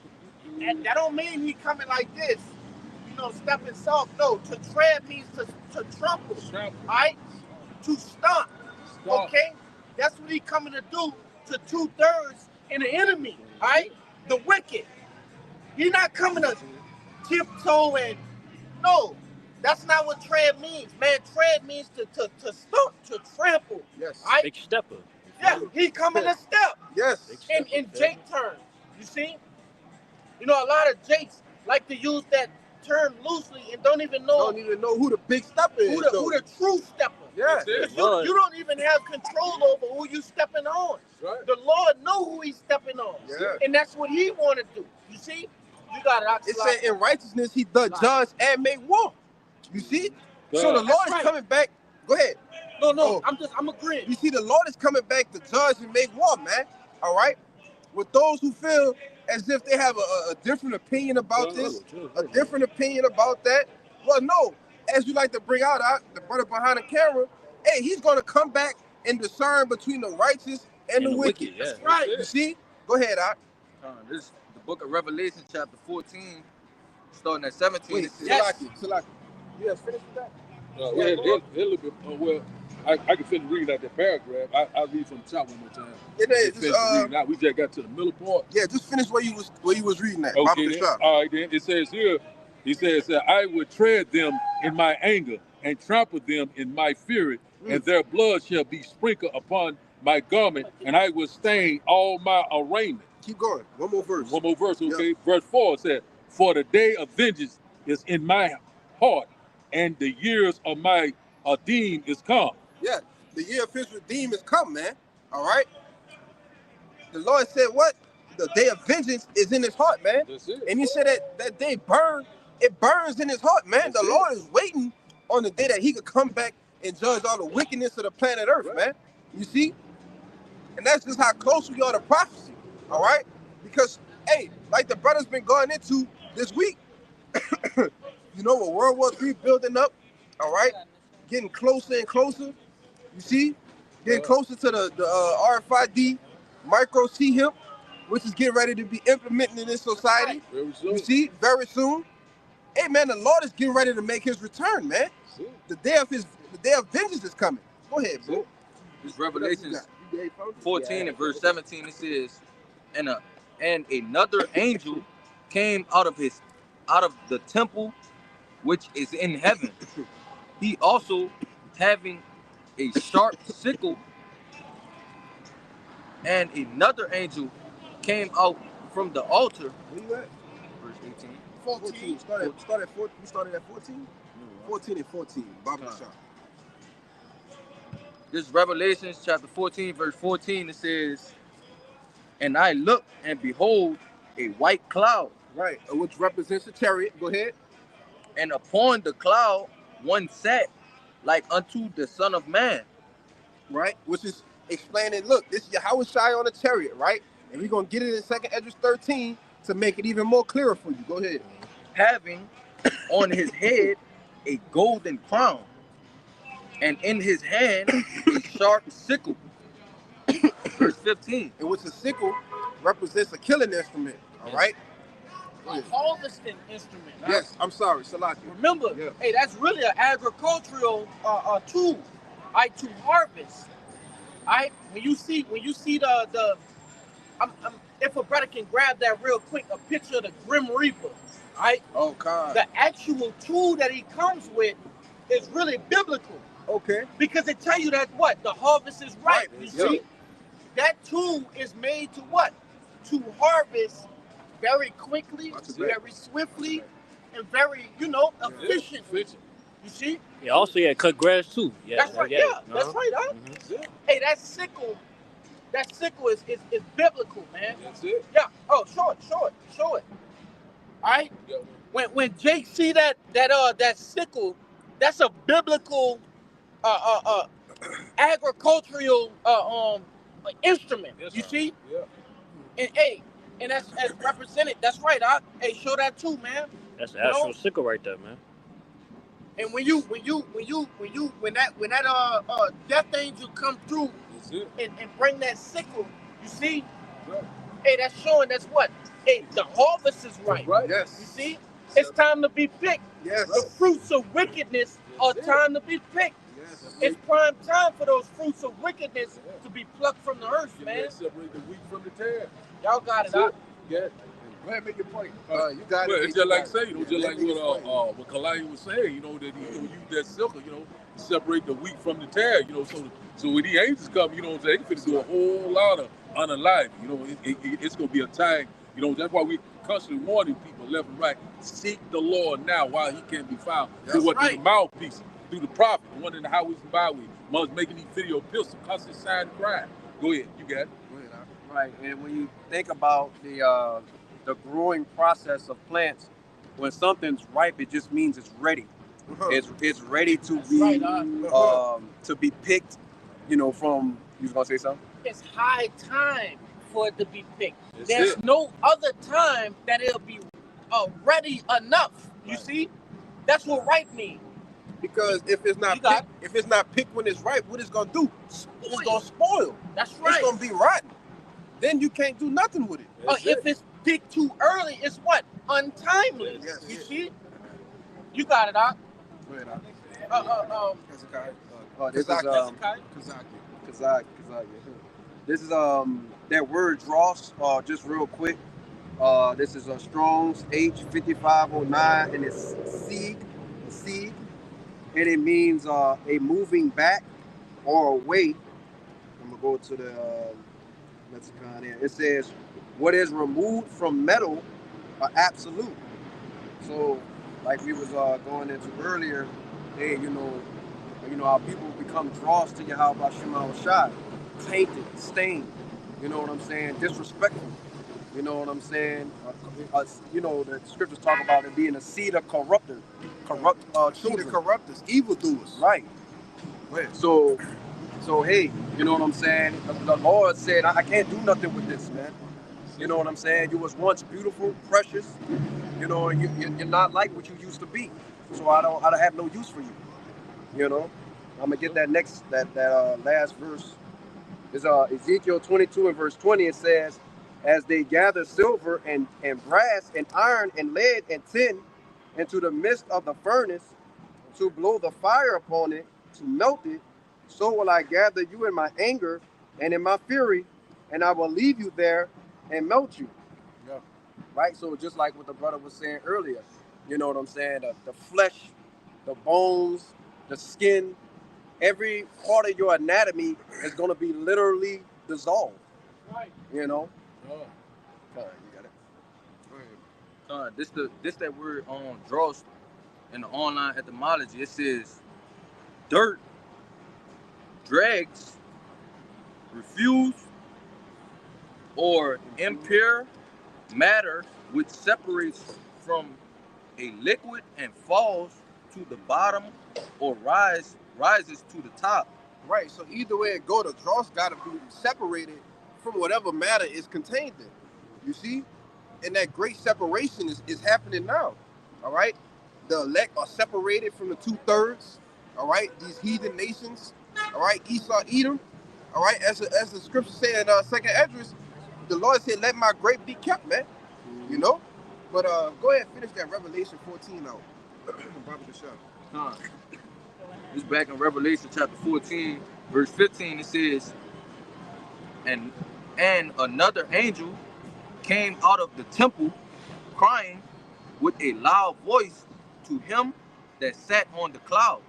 And that don't mean he coming like this, you know, stepping soft. No, to tread means to trample, right? To stomp. Okay? That's what he coming to do to 2/3 in the enemy, right? The wicked. He's not coming to tiptoe and no. That's not what tread means, man. Tread means to stomp, to trample. Yes. Right? Big stepper. Yeah, he coming to step. Yes. In Jake terms, you see? You know, a lot of Jakes like to use that term loosely and don't even know who the big stepper is. Who the true stepper. Yeah. You don't even have control over who you stepping on. Right. The Lord know who he's stepping on. Yeah. And that's what he want to do. You see? You got it. It said in righteousness he does judge and make war. You see? So the Lord is coming back. Go ahead. No, I'm agreeing. You see, the Lord is coming back to judge and make war, man. All right? With those who feel as if they have a different opinion about this, a different opinion about that. Well, no. As you like to bring out the brother behind the camera, hey, he's going to come back and discern between the righteous and the wicked. Yeah. That's right. You see? Go ahead, Ak. This is the book of Revelation, chapter 14, starting at 17. Wait, Salaki. You have finished with that? Well, I can finish reading out that paragraph. I'll read from the top one more time. It is. We just got to the middle part. Yeah, just finish where you was reading that. Okay, then. All right, then. It says here, he says, I would tread them in my anger and trample them in my fury, and their blood shall be sprinkled upon my garment, and I will stain all my arraignment. Keep going. One more verse, okay? Yep. Verse 4 said, for the day of vengeance is in my heart, and the years of my redeem is come. Yeah, the year of his redeem is come, man. All right? The Lord said what? The day of vengeance is in his heart, man. That's it. And he said that day it burns in his heart, man. The Lord is waiting on the day that he could come back and judge all the wickedness of the planet Earth, man. You see? And that's just how close we are to prophecy, all right? Because, hey, like the brother's been going into this week, you know, with World War III building up, all right? Getting closer and closer, you see? Getting closer to the RFID micro C-HIP, which is getting ready to be implemented in this society. Very soon. You see? Very soon. Hey, man, the Lord is getting ready to make his return, man. The day of vengeance is coming. Go ahead, bro. This Revelation 14 and verse 17, it says, and another angel came out of the temple which is in heaven. He also having a sharp sickle, and another angel came out from the altar. Where you at? Verse 18. 14. You started at 14? 14 and 14. Bible shop. This Revelation chapter 14, verse 14, it says, and I looked, and behold, a white cloud. Right, which represents a chariot. Go ahead. And upon the cloud one sat like unto the Son of Man. Right, which is explaining, look, this is Yahushua on a chariot, right? And we're going to get it in 2nd Esdras 13 to make it even more clearer for you. Go ahead. Having on his head a golden crown, and in his hand a sharp sickle. Verse 15. And which a sickle represents a killing instrument, all right? a harvesting instrument. Huh? Yes, I'm sorry, Salaki. Remember, Yeah. hey, that's really an agricultural tool, right, to harvest. Right? When you see the if a brother can grab that real quick, a picture of the Grim Reaper, right? Oh, God. The actual tool that he comes with is really biblical. Okay. Because it tell you that what? The harvest is ripe. You Yeah. see? That tool is made to what? To harvest very quickly, That's it. very swiftly, and very, efficient. Efficient. You see? Yeah, also, yeah, cut grass too. Yeah, That's right. Yeah, that's right, huh? Yeah, Hey, that sickle is biblical, man. that's it. Yeah. Oh, show it. All right. Yeah. When Jake see that sickle, that's a biblical agricultural instrument. Yes, You sir. see? Yeah. And that's represented. That's right. Hey, show that too, man. That's the actual sickle right there, man. And when that death angel come through That's it. and bring that sickle, you see? Right. Hey, that's showing that's what? Hey, the harvest is right. Right. You Yes. see? It's time to be picked. Yes. The fruits of wickedness are time to be picked. Yes. It's prime time for those fruits of wickedness to be plucked from the earth, You man. gotta separate the wheat from the tare. Y'all got it. That's Huh? it. Yeah. Go ahead, make your point. You got Well, it. it's just like say, Yeah, just like make your point. what Kalaya was saying, that he use that silver, to separate the wheat from the tare, so when the angels come, what I'm saying, they finna do a whole lot of unalive. It's gonna be a time, that's why we constantly warning people left and right, seek the Lord now while he can be found. That's Through right. the mouthpiece, through the prophet, the one in the highways and byways, must making these video pills, constant sign and cry. Go ahead, you got it. Go ahead, Al. Right, and when you think about the growing process of plants, when something's ripe, it just means it's ready. It's ready to be right, to be picked. From you was gonna say something? It's high time for it to be picked. That's There's it. no other time that it'll be ready enough. You see? That's what ripe means. Because if it's not You got picked when it's ripe, what it's gonna do? It's Spoil. gonna spoil. That's It's right. gonna be rotten. Then you can't do nothing with it. That's If it. it's picked too early, it's what? Untimely. Yes. You see? You got it, Doc. Go ahead, Al. Hezekiah. This is Kazaki. Kazak. This is that word dross. Just real quick. This is a Strong's H5509, and it's seed, and it means a moving back or away. I'm gonna go to the lexicon here. It says what is removed from metal, absolute. So, like we was going into earlier, hey, how people become dross to Yahweh Shema Shai, tainted, stained. You know what I'm saying? Disrespectful. You know what I'm saying? The scriptures talk about it being a seed of corrupt Seed children. of corruptors, evildoers. Right. Go ahead. So hey, you know what I'm saying? The Lord said, I can't do nothing with this, man. You know what I'm saying? You was once beautiful, precious. And you're not like what you used to be. So I don't have no use for you. I'm gonna get that last verse. It's Ezekiel 22 and verse 20. It says, as they gather silver and brass and iron and lead and tin into the midst of the furnace to blow the fire upon it, to melt it, so will I gather you in my anger and in my fury, and I will leave you there and melt you. Yeah. Right? So just like what the brother was saying earlier, you know what I'm saying? The flesh, the bones, the skin, every part of your anatomy is going to be literally dissolved. Right. You know? Oh. You got it. Go ahead. This that word on dross in the online etymology. It says dirt, dregs, refuse, or impure matter which separates from a liquid and falls to the bottom or rises to the top. Right. So either way it go, the dross gotta be separated from whatever matter is contained in. You see? And that great separation is happening now. All right. The elect are separated from the 2/3. All right. These heathen nations. All right. Esau, Edom. All right. As the scripture said in 2nd Esdras, the Lord said, "Let my grape be kept, man." You know. But go ahead, finish that Revelation 14 out. Baba Kashaf. Huh. It's back in Revelation chapter 14, verse 15. It says, and another angel came out of the temple, crying with a loud voice to him that sat on the cloud.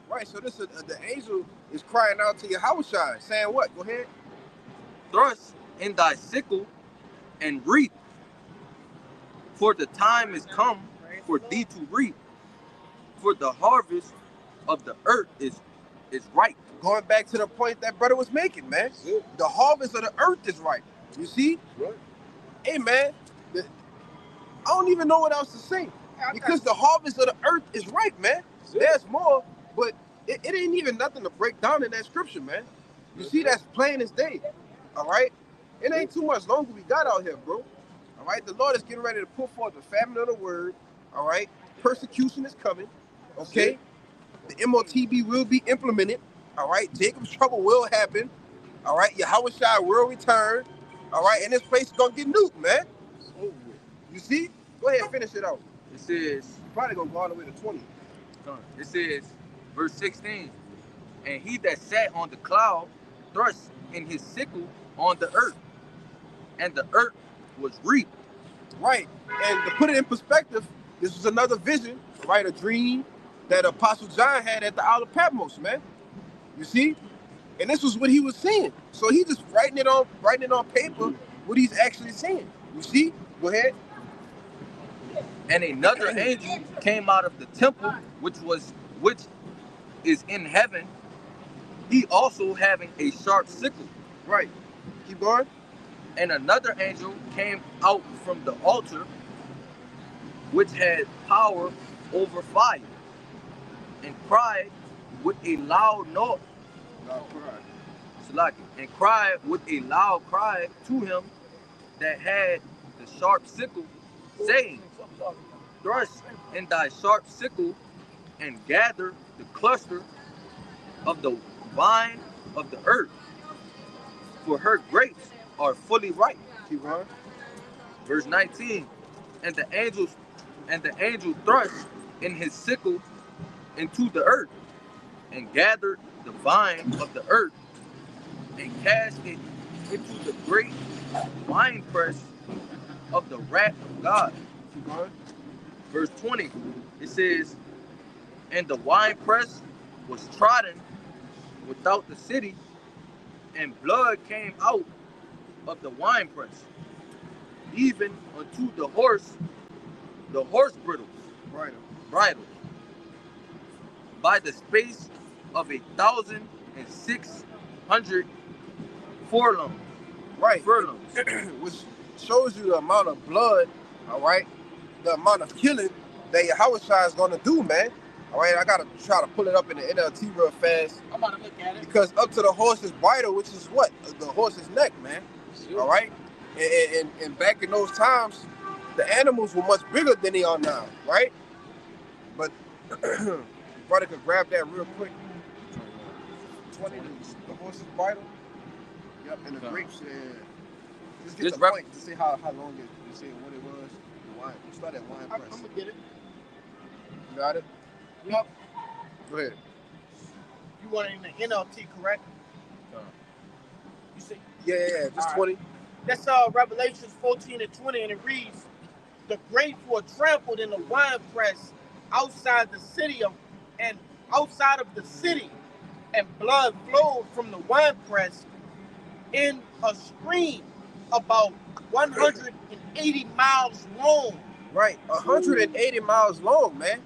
Right, so this the angel is crying out to Yahushua, saying what? Go ahead. Thrust in thy sickle and reap, for the time is come for thee to reap, for the harvest of the earth is ripe. Going back to the point that brother was making, man. The harvest of the earth is ripe. You see? Right. Hey, man, I don't even know what else to say. Because the harvest of the earth is ripe, man. There's more, but it ain't even nothing to break down in that scripture, man. You see, that's plain as day. All right? It ain't too much longer we got out here, bro. All right? The Lord is getting ready to put forth the famine of the word. All right? Persecution is coming. Okay? The MOTB will be implemented. All right? Jacob's trouble will happen. All right? Yahushua will return. All right? And this place is going to get nuked, man. You see? Go ahead and finish it out. It says, Probably going to go all the way to 20. it says, verse 16, and he that sat on the cloud thrust in his sickle on the earth, and the earth was reaped. Right. And to put it in perspective, this was another vision, right? A dream that Apostle John had at the Isle of Patmos, man. You see? And this was what he was seeing. So he just writing it on paper what he's actually seeing. You see? Go ahead. And another angel came out of the temple, which is in heaven, he also having a sharp sickle. Right. Keep going. And another angel came out from the altar, which had power over fire, and cried with a loud noise. And cried with a loud cry to him that had the sharp sickle, saying, thrust in thy sharp sickle and gather the cluster of the vine of the earth, for her grapes are fully ripe. Keep going. Verse 19, and the angel thrust in his sickle into the earth, and gathered the vine of the earth, and cast it into the great winepress of the wrath of God. Keep going. Verse 20, it says, and the winepress was trodden without the city, and blood came out of the winepress, even unto the horse bridles, bridles, by the space of 1,600 furlongs. Right. Furlongs. Which shows you the amount of blood, all right, the amount of killing that Yahushua is going to do, man. All right, I got to try to pull it up in the NLT real fast. I'm about to look at it. Because up to the horse's bridle, which is what? The horse's neck, man. Sure. All right? And back in those times, the animals were much bigger than they are now, right? But brother could grab that real quick. 20, the horse's bridle. Yep, and the grapes. Just get the point to see how long it, you see what it was. The wine. You start at wine press. I'm going to get it. You got it? Yep. Go ahead. You want it in the NLT, correct? You see? Yeah, just 20. That's Revelations 14 and 20, and it reads, the grapes were trampled in the winepress outside the city and blood flowed from the winepress in a stream about 180 miles long. Right, 180 miles long, man.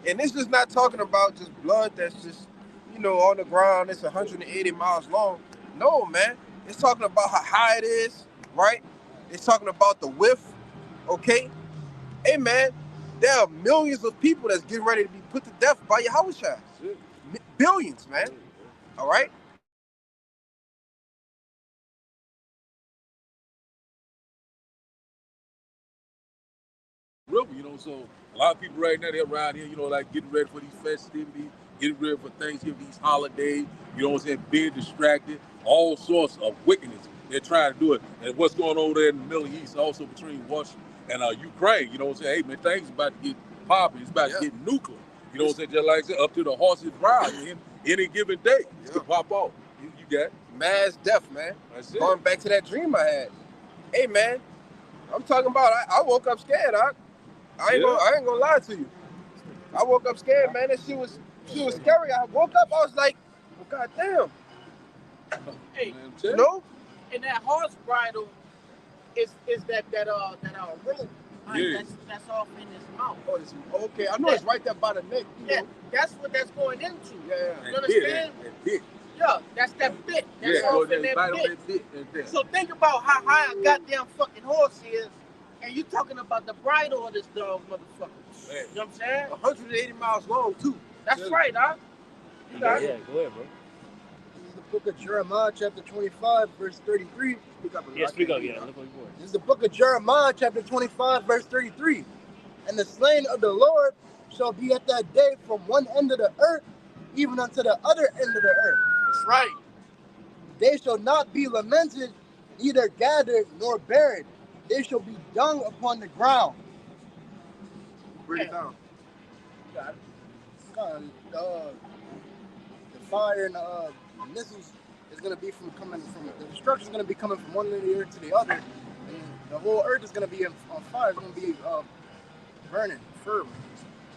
And this is not talking about just blood that's just, on the ground. It's 180 miles long. No, man. It's talking about how high it is, right? It's talking about the width, okay? Hey, man, there are millions of people that's getting ready to be put to death by Yahushua. Billions, man. All right? River, so a lot of people right now, they're around here, like getting ready for these festivities, getting ready for Thanksgiving, these holidays, being distracted, all sorts of wickedness. They're trying to do it. And what's going on there in the Middle East, also between Russia and Ukraine. You know what I'm saying? Hey man, things about to get popping. It's about to get nuclear. You know what I'm saying? Just like I said, up to the horse's ride. Any given day, it could pop off. You got it. Mass death, man. That's it. Going back to that dream I had. Hey, man, I'm talking about. I woke up scared. I ain't gonna lie to you. I woke up scared, man. That she was scary. I woke up. I was like, oh, goddamn. Hey, You know? and that horse bridle is that rope. Right? Yeah. That's off in his mouth. Oh, okay. I know it's right there by the neck. Yeah, that's what that's going into. Yeah. You understand? That bit. Yeah, that's that bit. That's Yeah, off in that that bit. That bit. So think about how high a goddamn fucking horse is, and you talking about the bridle of this dog motherfucker. Man. You know what I'm saying? 180 miles long, too. That's right, huh? You Yeah, got it. go ahead, bro. This is the book of Jeremiah, chapter 25, verse 33. Speak up. Yeah, speak up, yeah. Look what you This is the book of Jeremiah, chapter 25, verse 33. And the slain of the Lord shall be at that day from one end of the earth, even unto the other end of the earth. That's right. They shall not be lamented, neither gathered nor buried. They shall be dung upon the ground. Bring it down. You got it. The fire and the missiles is going to be the destruction is going to be coming from one end of the earth to the other. And the whole earth is going to be on fire. It's going to be burning, fervent.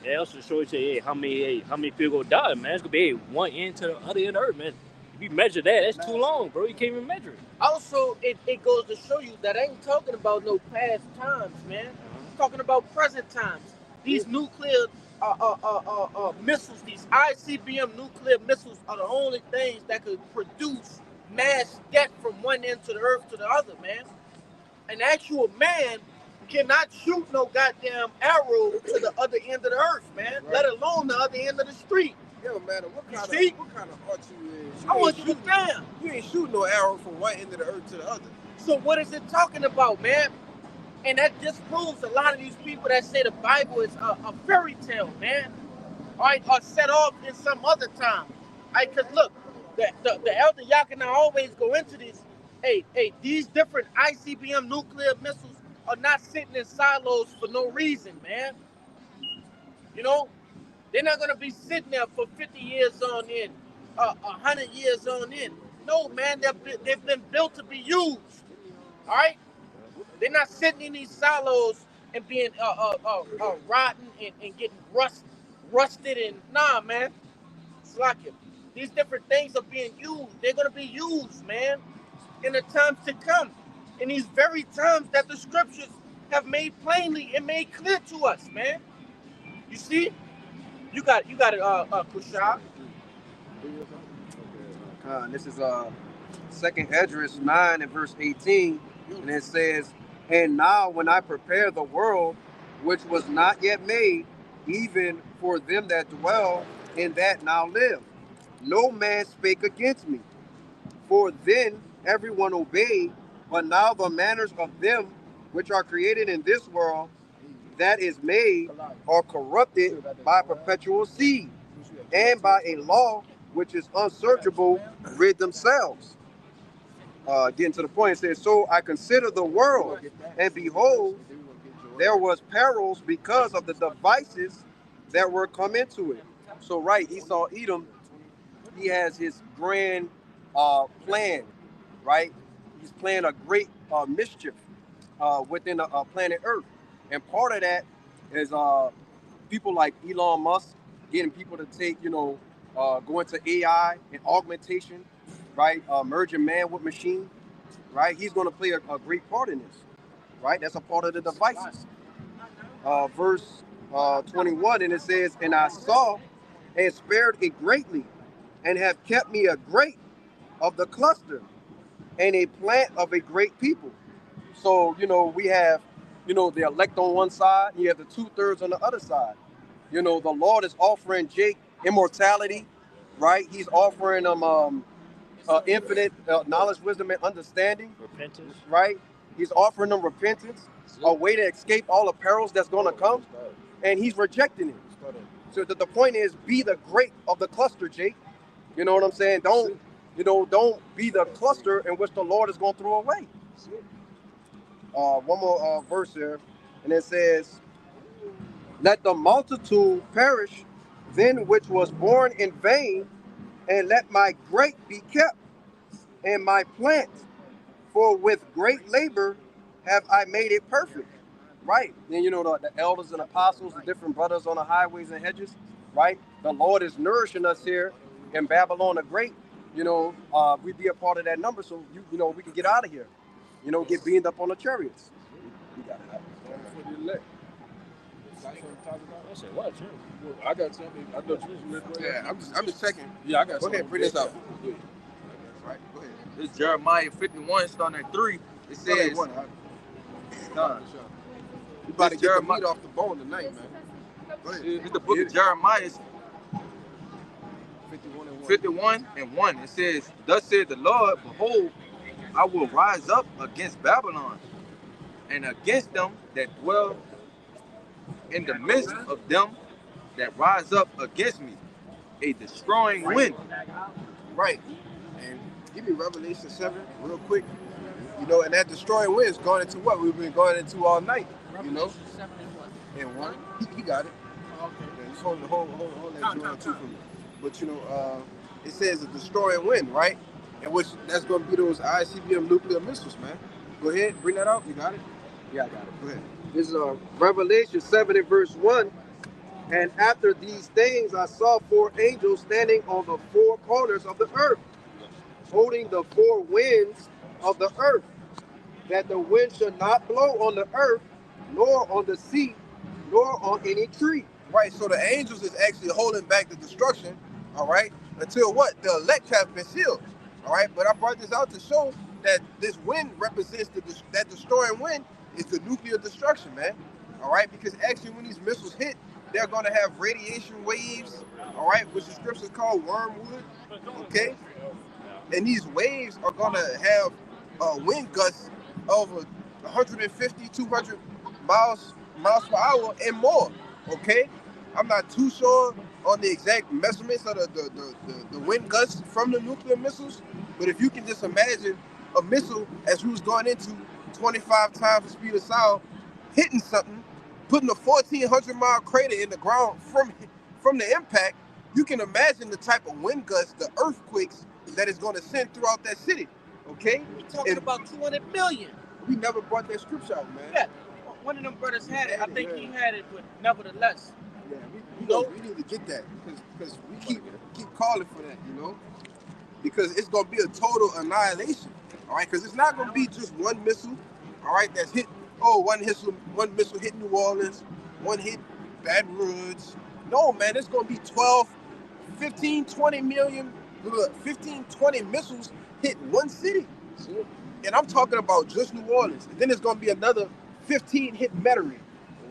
Yeah, also show you hey, how many people gonna die, man. It's gonna be one end to the other end of the earth, man. If you measure that, that's too long, bro. You can't even measure it. Also, it goes to show you that I ain't talking about no past times, man. I'm talking about present times. These nuclear missiles, these ICBM nuclear missiles are the only things that could produce mass death from one end to the earth to the other, man. An actual man cannot shoot no goddamn arrow to the other end of the earth, man. Right. Let alone the other end of the street. Yo, man, what kind of heart you is? I want you to down. You ain't shooting no arrow from one end of the earth to the other. So what is it talking about, man? And that disproves a lot of these people that say the Bible is a fairy tale, man. All right, or set off in some other time. All right, because look, the elder Yakina always go into this. Hey, these different ICBM nuclear missiles are not sitting in silos for no reason, man. You know, they're not gonna be sitting there for 50 years on end, 100 years on end. No, man, they've been built to be used. All right, they're not sitting in these silos and being rotten and getting rusted and nah, man. It's like it. These different things are being used. They're gonna be used, man, in the times to come. In these very times that the scriptures have made plainly and made clear to us, man. You see? You got it, Kushab. This is 2nd Esdras 9 and verse 18, and it says, "And now when I prepare the world, which was not yet made, even for them that dwell in that now live, no man spake against me. For then everyone obeyed, but now the manners of them which are created in this world that is made are corrupted by perpetual seed, and by a law which is unsearchable rid themselves." Getting to the point, it says, "So I consider the world, and behold, there was perils because of the devices that were come into it." So right, Esau Edom, he has his grand plan, right? He's planning a great mischief within the planet Earth. And part of that is people like Elon Musk getting people to take, go into AI and augmentation, right? Merging man with machine, right? He's going to play a great part in this, right? That's a part of the devices. Verse 21, and it says, "And I saw and spared it greatly, and have kept me a great of the cluster, and a plant of a great people." So, we have, the elect on one side, and you have the 2/3 on the other side. The Lord is offering Jake immortality, right? He's offering them infinite knowledge, wisdom, and understanding. Repentance. Right? He's offering them repentance, a way to escape all the perils that's going to come, and he's rejecting it. So the point is, be the great of the cluster, Jake. You know what I'm saying? Don't be the cluster in which the Lord is going to throw away. One more verse here. And it says, let the multitude perish, then which was born in vain, and let my grape be kept, and my plant, for with great labor have I made it perfect. Right. Then you know the elders and apostles, the different brothers on the highways and hedges, right? The Lord is nourishing us here in Babylon the Great. You know, we be a part of that number, so you know we can get out of here. You know, get beamed up on the chariots. We got it out. For the elect. I said, what? Well, I got something. I thought you was ready. Yeah, I'm just checking. Yeah, I got Go something. ahead, bring this out. Yeah. All right, go ahead. This Jeremiah 51, starting at 3. It says, One, Nah, you about to This get the Jeremiah- meat off the bone tonight, man. Go ahead. it's the book of Jeremiah 51 and 1. 51 and 1. It says, thus said the Lord, behold, I will rise up against Babylon, and against them that dwell in the midst of them that rise up against me, a destroying wind. Right. And give me Revelation 7 real quick. You know, and that destroying wind is going into what we've been going into all night. You know? And 1. He got it. Okay. Yeah, just hold that Joel 2 for me. But you know, it says a destroying wind, right? And which that's going to be those ICBM nuclear missiles, man. Go ahead, bring that out. You got it? Yeah, I got it. Go ahead. This is Revelation 7 and verse 1. And after these things, I saw 4 angels standing on the 4 corners of the earth, holding the 4 winds of the earth, that the wind should not blow on the earth, nor on the sea, nor on any tree. Right, so the angels is actually holding back the destruction, all right, until what? The elect have been sealed, all right? But I brought this out to show that this wind represents that destroying wind is the nuclear destruction, man, all right? Because actually when these missiles hit, they're going to have radiation waves, all right, which the scriptures call wormwood, okay? And these waves are going to have wind gusts over 150, 200 miles per hour and more, okay? I'm not too sure on the exact measurements of the wind gusts from the nuclear missiles, but if you can just imagine a missile as we was going into 25 times the speed of sound, hitting something, putting a 1,400-mile crater in the ground from the impact, you can imagine the type of wind gusts, the earthquakes that is going to send throughout that city, okay? We're talking about 200 million. We never brought that scripture out, man. Yeah. One of them brothers had it. I think he had it, but nevertheless. Yeah, we need to get that because we keep calling for that, you know, because it's gonna be a total annihilation, all right? Because it's not gonna be just one missile, all right, that's hit. Oh, one missile hit New Orleans, one hit Baton Rouge. No, man, it's gonna be 12, 15, 20 million, 15, 20 missiles hit one city, and I'm talking about just New Orleans. And then there's gonna be another 15 hit Metairie,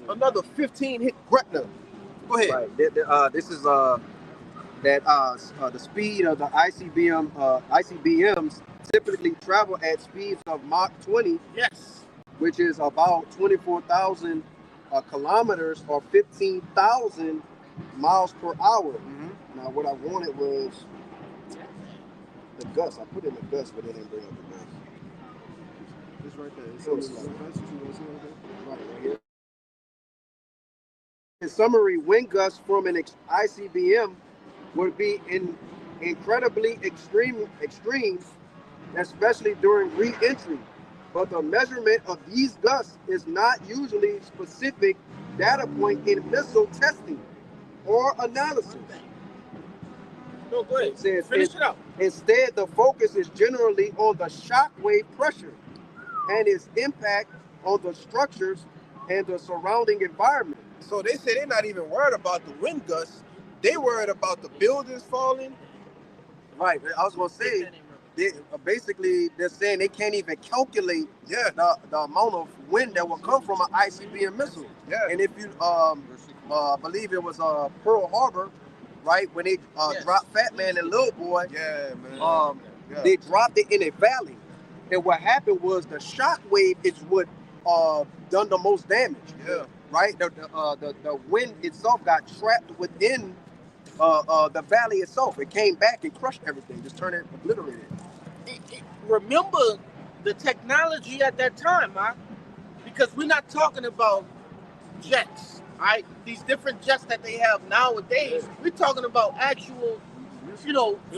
another 15 hit Gretna. Go ahead. Right. This is the speed of the ICBMs typically travel at speeds of Mach 20. Yes. Which is about 24,000 kilometers or 15,000 miles per hour. Mm-hmm. Now, what I wanted was the gusts. I put in the gusts, but they didn't bring up the gusts. It's right there. It's So on the slow. slide. Right here. In summary, wind gusts from an ICBM would be incredibly extreme, especially during re-entry. But the measurement of these gusts is not usually specific data point in missile testing or analysis. No, go ahead. It says Finish it up. Instead, the focus is generally on the shock wave pressure and its impact on the structures and the surrounding environment. So they say they're not even worried about the wind gusts. They worried about the buildings falling. Right. I was going to say, basically, they're saying they can't even calculate the amount of wind that will come from an ICBM missile. Yeah. And if you believe it was Pearl Harbor, right, when they dropped Fat Man and Little Boy, they dropped it in a valley. And what happened was the shock wave is what done the most damage. Yeah. Right? The wind itself got trapped within the valley itself. It came back and crushed everything, just turned it, obliterated. Remember the technology at that time, huh? Because we're not talking about jets. All right, these different jets that they have nowadays. We're talking about actual,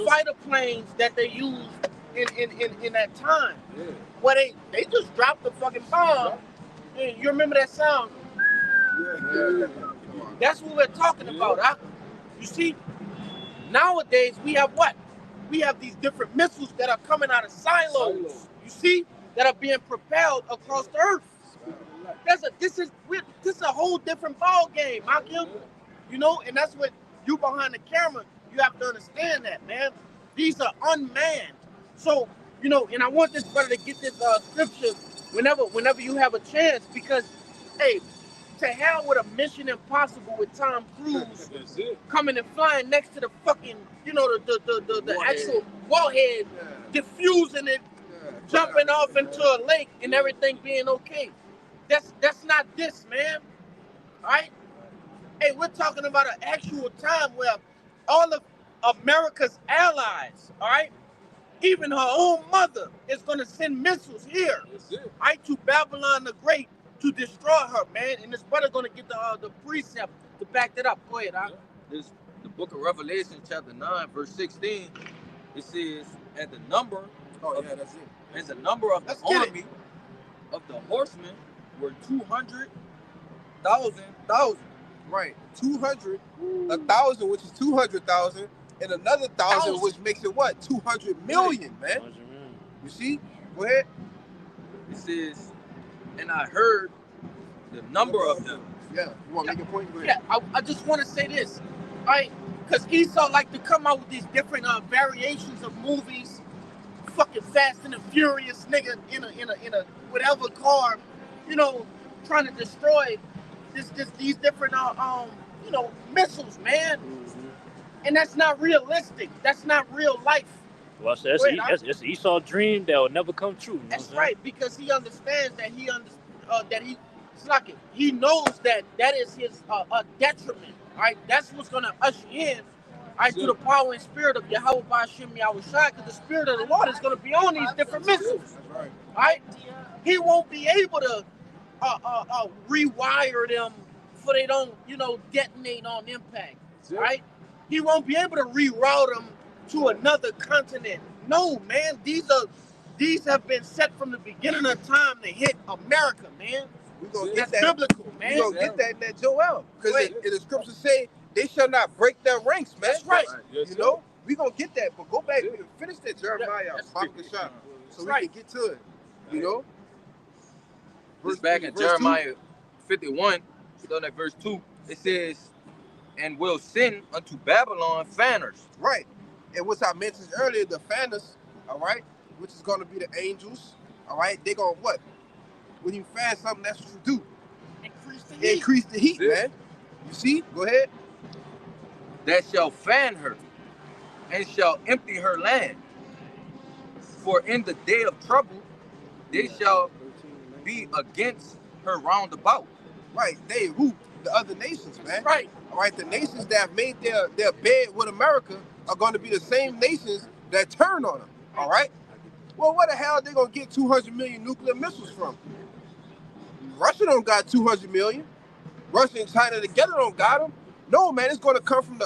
fighter planes that they used in that time. Where they just dropped the fucking bomb. You remember that sound? That's what we're talking about. You see, nowadays we have what? We have these different missiles that are coming out of silos. You see, that are being propelled across the earth. This is a whole different ball game, Hakim. And that's what you behind the camera, you have to understand that, man. These are unmanned. So, and I want this brother to get this scripture whenever you have a chance, because, hey, to hell with a Mission Impossible with Tom Cruise coming and flying next to the fucking, the actual warhead, diffusing it, jumping off into a lake and everything being okay. That's not this, man. All right? Hey, we're talking about an actual time where all of America's allies, all right, even her own mother is going to send missiles here, all right, to Babylon the Great to destroy her, man. And this brother going to get the precept to back that up. Go ahead, huh? This the book of Revelation, chapter 9, verse 16. It says, and the number of the army of the horsemen were 200,000. Right, 200, 1,000, which is 200,000, and another 1,000, which makes it what? 200 million, man. You see? Go ahead. It says, and I heard the number of them. Yeah, you want to make a point? Go ahead. Yeah, I just want to say this, all right? Because Esau like to come out with these different variations of movies, fucking Fast and the Furious nigga in a whatever car, trying to destroy these different missiles, man. And that's not realistic. That's not real life. Well, that's Esau's dream that will never come true. That's right, because he understands that he knows that is his detriment. All right, that's what's gonna usher in, all right, to the power and spirit of Yahweh Ba'ashem Yahushua, because the spirit of the Lord is gonna be on these different missiles. All right, he won't be able to rewire them so they don't, detonate on impact. Right? He won't be able to reroute them to another continent. No, man, these have been set from the beginning of time to hit America, man. We're gonna That's get that. biblical, man. We're gonna get that in that Joel. Because in the scriptures say they shall not break their ranks, man. That's right. We're gonna get that. But go back and finish that Jeremiah shot so we can get to it. Verse back in Jeremiah 51, on that verse 2, it says, and will send unto Babylon fanners. Right. And which I mentioned earlier, the fanners, all right, which is going to be the angels, all right, they're going to what? When you fan something, that's what you do. Increase the heat, man. You see? Go ahead. That shall fan her and shall empty her land. For in the day of trouble, they shall be against her round about. Right. They who? The other nations, man. Right. All right. The nations that have made their bed with America are going to be the same nations that turn on them. All right. Well, where the hell are they going to get 200 million nuclear missiles from? Russia don't got 200 million. Russia and China together don't got them. No, man, it's going to come from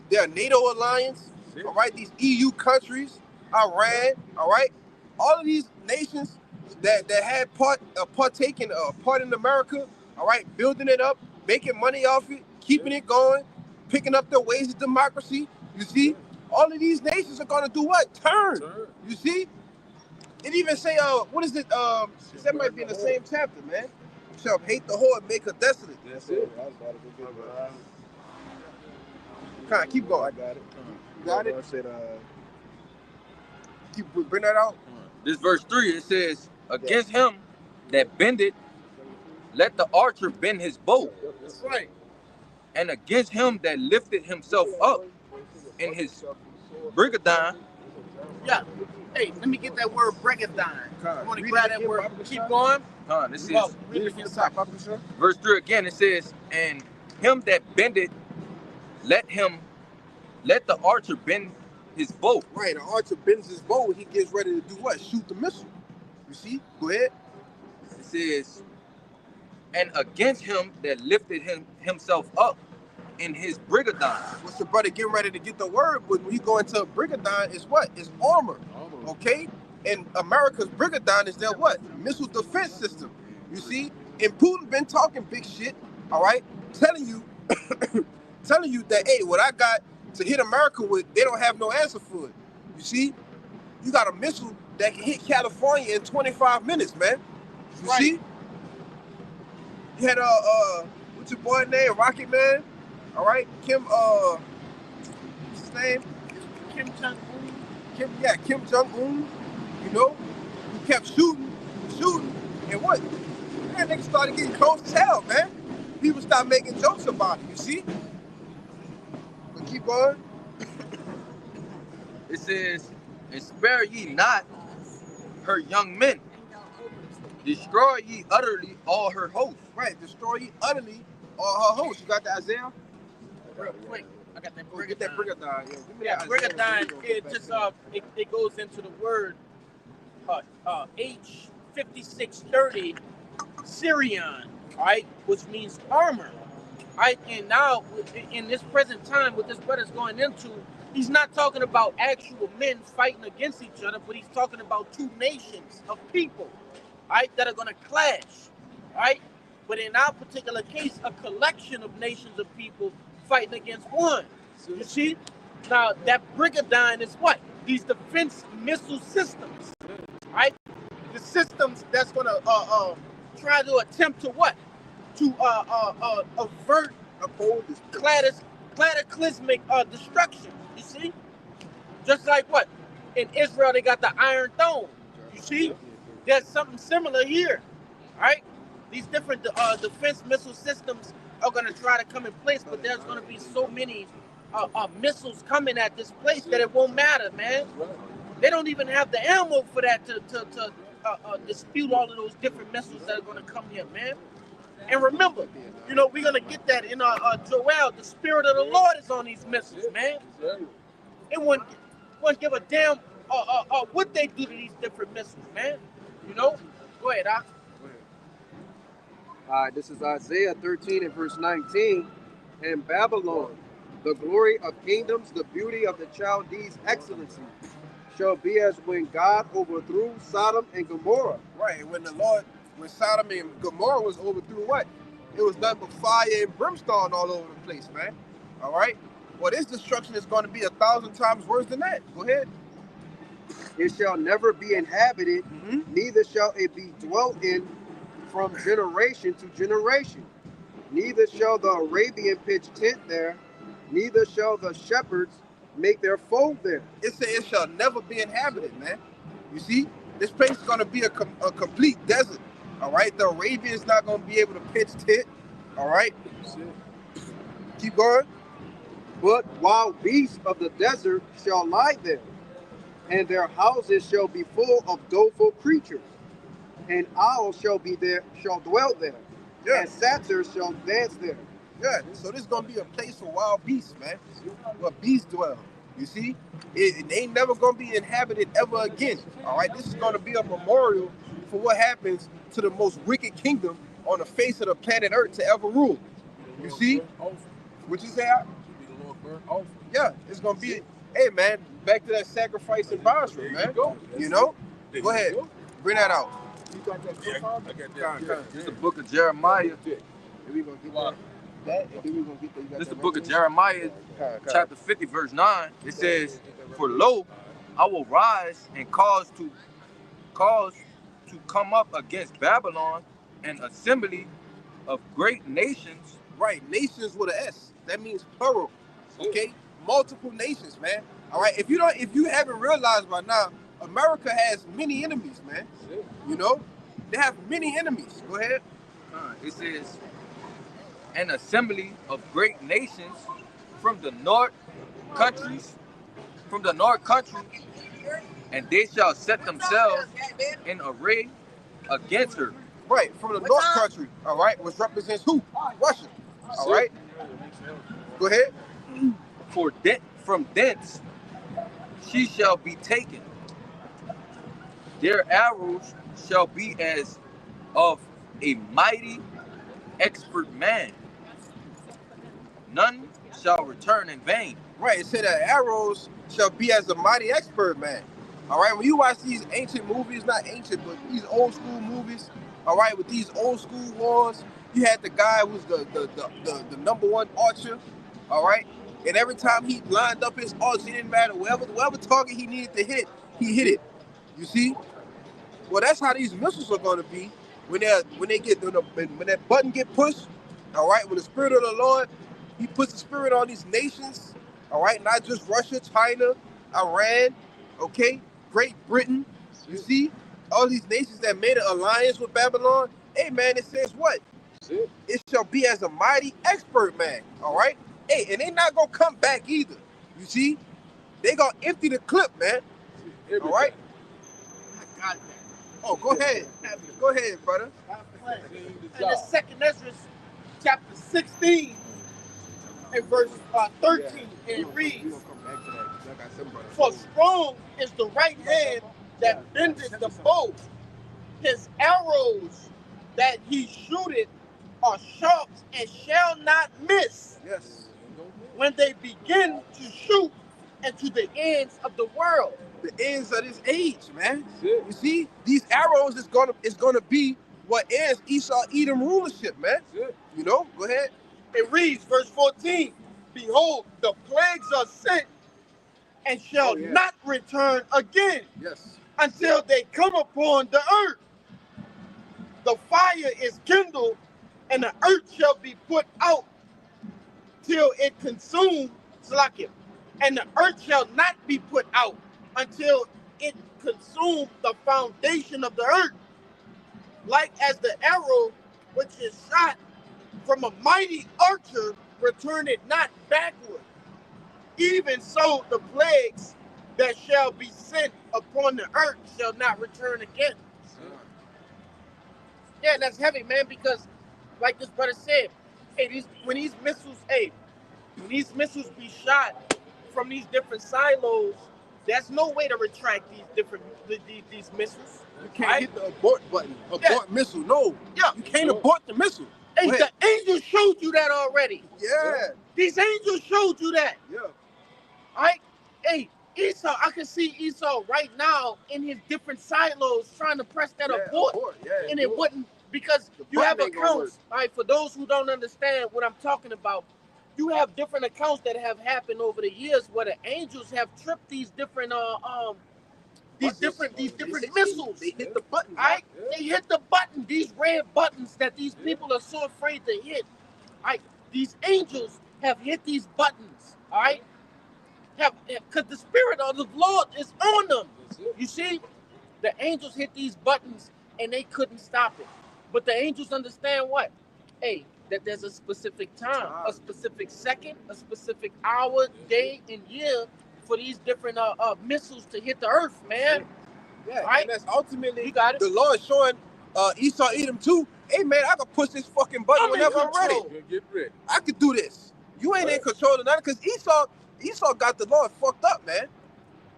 their NATO alliance. All right, these EU countries, Iran. All right, all of these nations that had partaken part in America. All right, building it up, making money off it, keeping it going, picking up their ways of democracy. You see, all of these nations are going to do what? Turn. You see. It even say, what is it? That might be in the same chapter, man. You shall hate the whore and make her desolate. That's it. Come on, keep going. I got it. You got it? Keep bring that out. This verse 3, it says, against him that bendeth, let the archer bend his bow. That's right. And against him that lifted himself up in his brigadine. Yeah. Hey, let me get that word brigadine. I want to grab that word. Keep going. This is verse 3 again. It says, and him that bendeth, let the archer bend his bow. Right, the archer bends his bow. He gets ready to do what? Shoot the missile. You see? Go ahead. It says, and against him that lifted himself up in his brigandine. What's the brother getting ready to get the word? But when you go into a brigandine, it's what? It's armor. Okay? And America's brigandine is their what? Missile defense system. You see? And Putin been talking big shit, all right? Telling you that, hey, what I got to hit America with, they don't have no answer for it. You see? You got a missile that can hit California in 25 minutes, man. You see? You had what's your boy name? Rocket Man? All right? What's his name? Kim Jong-un. Kim Jong-un. You know? He kept shooting, and what? Man, niggas started getting close as hell, man. People start making jokes about it, you see? But keep going. It says, and spare ye not her young men. Destroy ye utterly all her hosts. Right, destroy ye utterly all her hosts. You got the Isaiah? Real quick, I got that Get that brigandine. brigandine. Give me Yeah, that brigandine. Isaiah. It just it goes into the word H5630 Syrian, right, which means armor. Right, and now in this present time, what this brother's going into, he's not talking about actual men fighting against each other, but he's talking about two nations of people, right, that are going to clash, right? But in our particular case, a collection of nations of people fighting against one. You see? Now, that brigandine is what? These defense missile systems, right? The systems that's going to try to attempt to what? To avert cataclysmic destruction. You see? Just like what? In Israel, they got the Iron Dome. You see? There's something similar here, right? These different defense missile systems are going to try to come in place, but there's going to be so many missiles coming at this place that it won't matter, man. They don't even have the ammo for that to dispute all of those different missiles that are going to come here, man. And remember, you know, we're going to get that in our Joel. The Spirit of the Lord is on these missiles, man. It wouldn't give a damn what they do to these different missiles, man. You know? Go ahead, Doc. All right, this is Isaiah 13 and verse 19. And Babylon, the glory of kingdoms, the beauty of the Chaldees' excellency, shall be as when God overthrew Sodom and Gomorrah. Right, when Sodom and Gomorrah was overthrew, what? It was nothing but fire and brimstone all over the place, man. All right? Well, this destruction is going to be 1,000 times worse than that. Go ahead. It shall never be inhabited, neither shall it be dwelt in from generation to generation. Neither shall the Arabian pitch tent there, neither shall the shepherds make their fold there. It says it shall never be inhabited, man. You see? This place is going to be a complete desert. All right? The Arabians not going to be able to pitch tent. All right? Keep going. But wild beasts of the desert shall lie there, and their houses shall be full of doleful creatures, and owls shall dwell there, and satyrs shall dance there. Yeah, so this is gonna be a place for wild beasts, man. Where beasts dwell. You see? It ain't never gonna be inhabited ever again. All right, this is gonna be a memorial for what happens to the most wicked kingdom on the face of the planet Earth to ever rule. You see? What you say? Yeah, it's gonna be. Hey, man, back to that sacrifice in Basra, man. You know? Go ahead, bring that out. You got that? This is the book of Jeremiah. This is the book of Jeremiah, chapter 50, verse 9. It says, "For lo, I will rise and cause to come up against Babylon an assembly of great nations." Right, nations with an S. That means plural. Okay, multiple nations, man. All right, if you haven't realized by now, America has many enemies, man. You know, they have many enemies. Go ahead. It says, "An assembly of great nations from the north country, and they shall set themselves in array against her." Right, from the north country. All right, which represents who? Russia. All right. Go ahead. From thence she shall be taken. Their arrows shall be as of a mighty expert man. None shall return in vain. Right, it said that arrows shall be as a mighty expert man. All right, when you watch these ancient movies, not ancient, but these old school movies, all right, with these old school wars, you had the guy who was the number one archer, all right, and every time he lined up his archer, it didn't matter, whatever target he needed to hit, he hit it. You see? Well, that's how these missiles are going to be when that button get pushed. All right, when the Spirit of the Lord, He puts the Spirit on these nations. All right, not just Russia, China, Iran, okay, Great Britain. You see, all these nations that made an alliance with Babylon. Hey, man, it says what? It shall be as a mighty expert man. All right, hey, and they not gonna come back either. You see, they gonna empty the clip, man. All right. I got that. Oh, go ahead. Go ahead, brother. And the second Ezra, chapter 16, and verse 13, it reads, "For strong is the right hand that bendeth the bow. His arrows that he shooteth are sharp and shall not miss. Yes. When they begin to shoot into the ends of the world." The ends of this age, man. You see, these arrows is gonna be what ends Esau Edom rulership, man. You know, go ahead. It reads, verse 14, "Behold, the plagues are sent and shall not return again Yes. until they come upon the earth. The fire is kindled, and the earth shall be put out till it consume Slakim. And the earth shall not be put out until it consume the foundation of the earth. Like as the arrow which is shot from a mighty archer return it not backward. Even so the plagues that shall be sent upon the earth shall not return again." Yeah, that's heavy, man, because like this brother said, hey, when these missiles be shot from these different silos, there's no way to retract these missiles. You can't hit the abort button. Abort missile. No. Yeah. You can't abort the missile. Hey, Go the ahead. angel showed you that already. Yeah. These angels showed you that. Yeah. All right? Hey, Esau, I can see Esau right now in his different silos trying to press that abort. Yeah. And it wouldn't, because The you have button ain't gonna accounts. All right, for those who don't understand what I'm talking about, you have different accounts that have happened over the years where the angels have tripped these different different missiles. They hit the button. All right, they hit the button. These red buttons that these people are so afraid to hit. All right, these angels have hit these buttons. All right, because the Spirit of the Lord is on them. You see, the angels hit these buttons and they couldn't stop it. But the angels understand what? Hey, that there's a specific time, a specific second, a specific hour, day, and year for these different missiles to hit the earth, man. Yeah, Right? and that's ultimately You got it. the Lord showing Esau Edom too. Hey man, I can push this fucking button I'm in whenever I'm ready. control. Get ready. I could do this. You ain't in control of nothing because Esau got the Lord fucked up, man.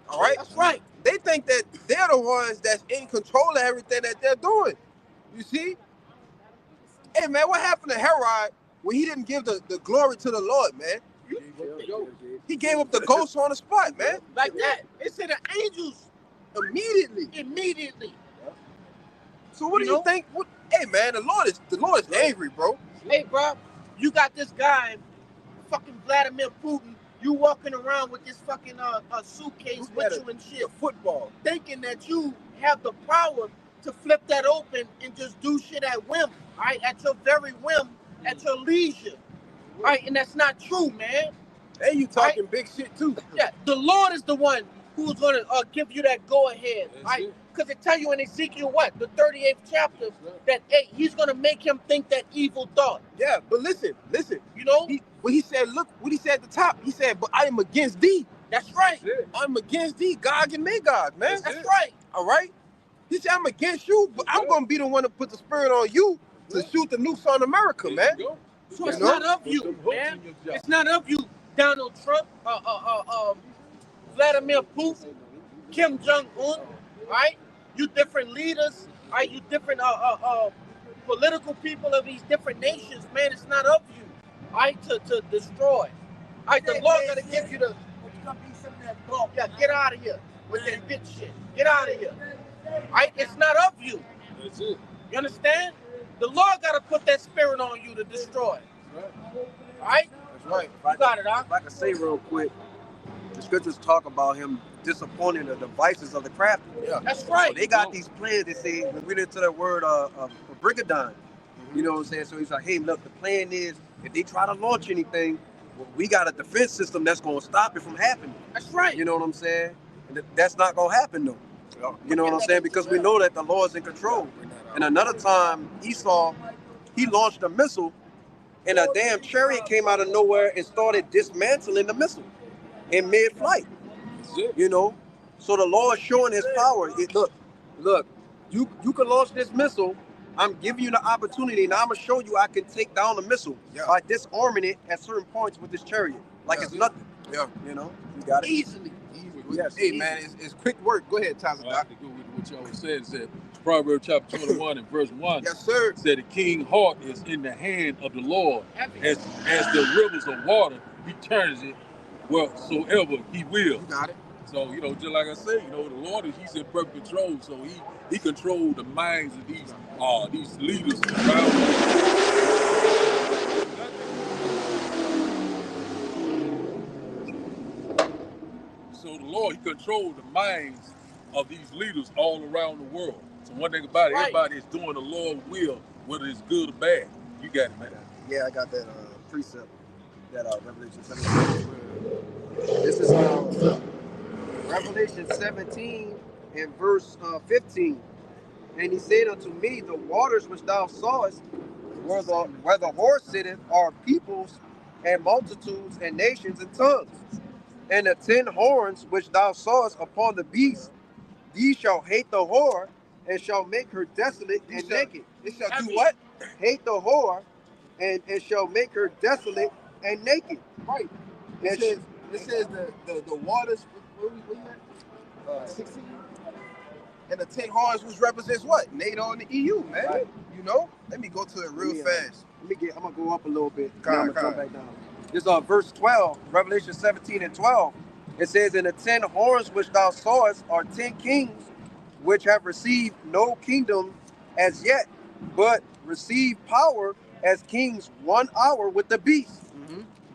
All right? That's right. They think that they're the ones that's in control of everything that they're doing. You see? Hey man, what happened to Herod when he didn't give the glory to the Lord, man? He gave up the ghost on the spot, man. Like that. It said the angels immediately. So what You do you know? think? Hey man, the Lord is angry, bro. Hey, bro, you got this guy, fucking Vladimir Putin. You walking around with this fucking suitcase with you and shit, Football. thinking that you have the power to flip that open and just do shit at whim, all right? At your very whim, at your leisure, all right? And that's not true, man. And you talking big shit too. Yeah, the Lord is the one who's gonna give you that go ahead, That's right? it. Because it tell you in Ezekiel what, the 38th chapter, that hey, he's gonna make him think that evil thought. Yeah, but listen. You know, When he said, look, what he said at the top, he said, but I am against thee. that's right. That's it. I'm against thee, Gog and Magog, man. That's right. All right? He said, I'm against you, but I'm going to be the one to put the spirit on you to shoot the nukes on America, There man. you go. So it's You know? not of Put you, them hooks man. in your jaw. It's not of you, Donald Trump, Vladimir Putin, Kim Jong Un, right? You different leaders, right? You different political people of these different nations, man, it's not of you, all right, to destroy. All right, the Lord got to give you the. Yeah, get out of here with that bitch shit. Get out of here. All right, it's not of you. That's it. You understand? The Lord got to put that spirit on you to destroy. All right? That's right. You got it, huh? If I can say real quick, the scriptures talk about him disappointing the devices of the crafty. Yeah. That's right. So they got these plans. They say, we read into that word brigadine. You know what I'm saying? So he's like, hey, look, the plan is if they try to launch anything, well, we got a defense system that's going to stop it from happening. That's right. You know what I'm saying? And that's not going to happen, though. You know what I'm saying? Because we know that the Lord's in control. And another time, Esau, he launched a missile, and a damn chariot came out of nowhere and started dismantling the missile in mid-flight. You know? So the Lord's showing his power. Look, you can launch this missile. I'm giving you the opportunity, and I'm going to show you I can take down the missile by disarming it at certain points with this chariot. Like it's nothing. Yeah. You know? You got it. Easily. Yes, Hey, man, it's quick work. Go ahead, Taza. I have to go with what y'all said. It said Proverbs chapter 21 and verse 1. Yes, sir. Said the king's heart is in the hand of the Lord. As the rivers of water, he turns it wheresoever he will. You got it. So, you know, just like I said, you know, the Lord he's in perfect control. So he controls the minds of these leaders around. So the Lord, he controls the minds of these leaders all around the world. So one thing about it, everybody is doing the Lord's will, whether it's good or bad. You got it, man. Yeah, I got that precept, that Revelation 17. This is Revelation 17 and verse 15. And he said unto me, the waters which thou sawest, where the horse sitteth, are peoples and multitudes and nations and tongues. And the 10 horns which thou sawest upon the beast, these shall hate the whore, and shall make her desolate and naked. It shall do what? Hate the whore, and shall make her desolate and naked. Right. It says the waters. Where we at? 16. And the 10 horns, which represents what? NATO and the EU, man. Right. You know. Let me go to it real fast. I'm gonna go up a little bit. I'm gonna jump back down. This is verse 12, Revelation 17 and 12. It says, "And the 10 horns which thou sawest are 10 kings, which have received no kingdom as yet, but receive power as kings 1 hour with the beast.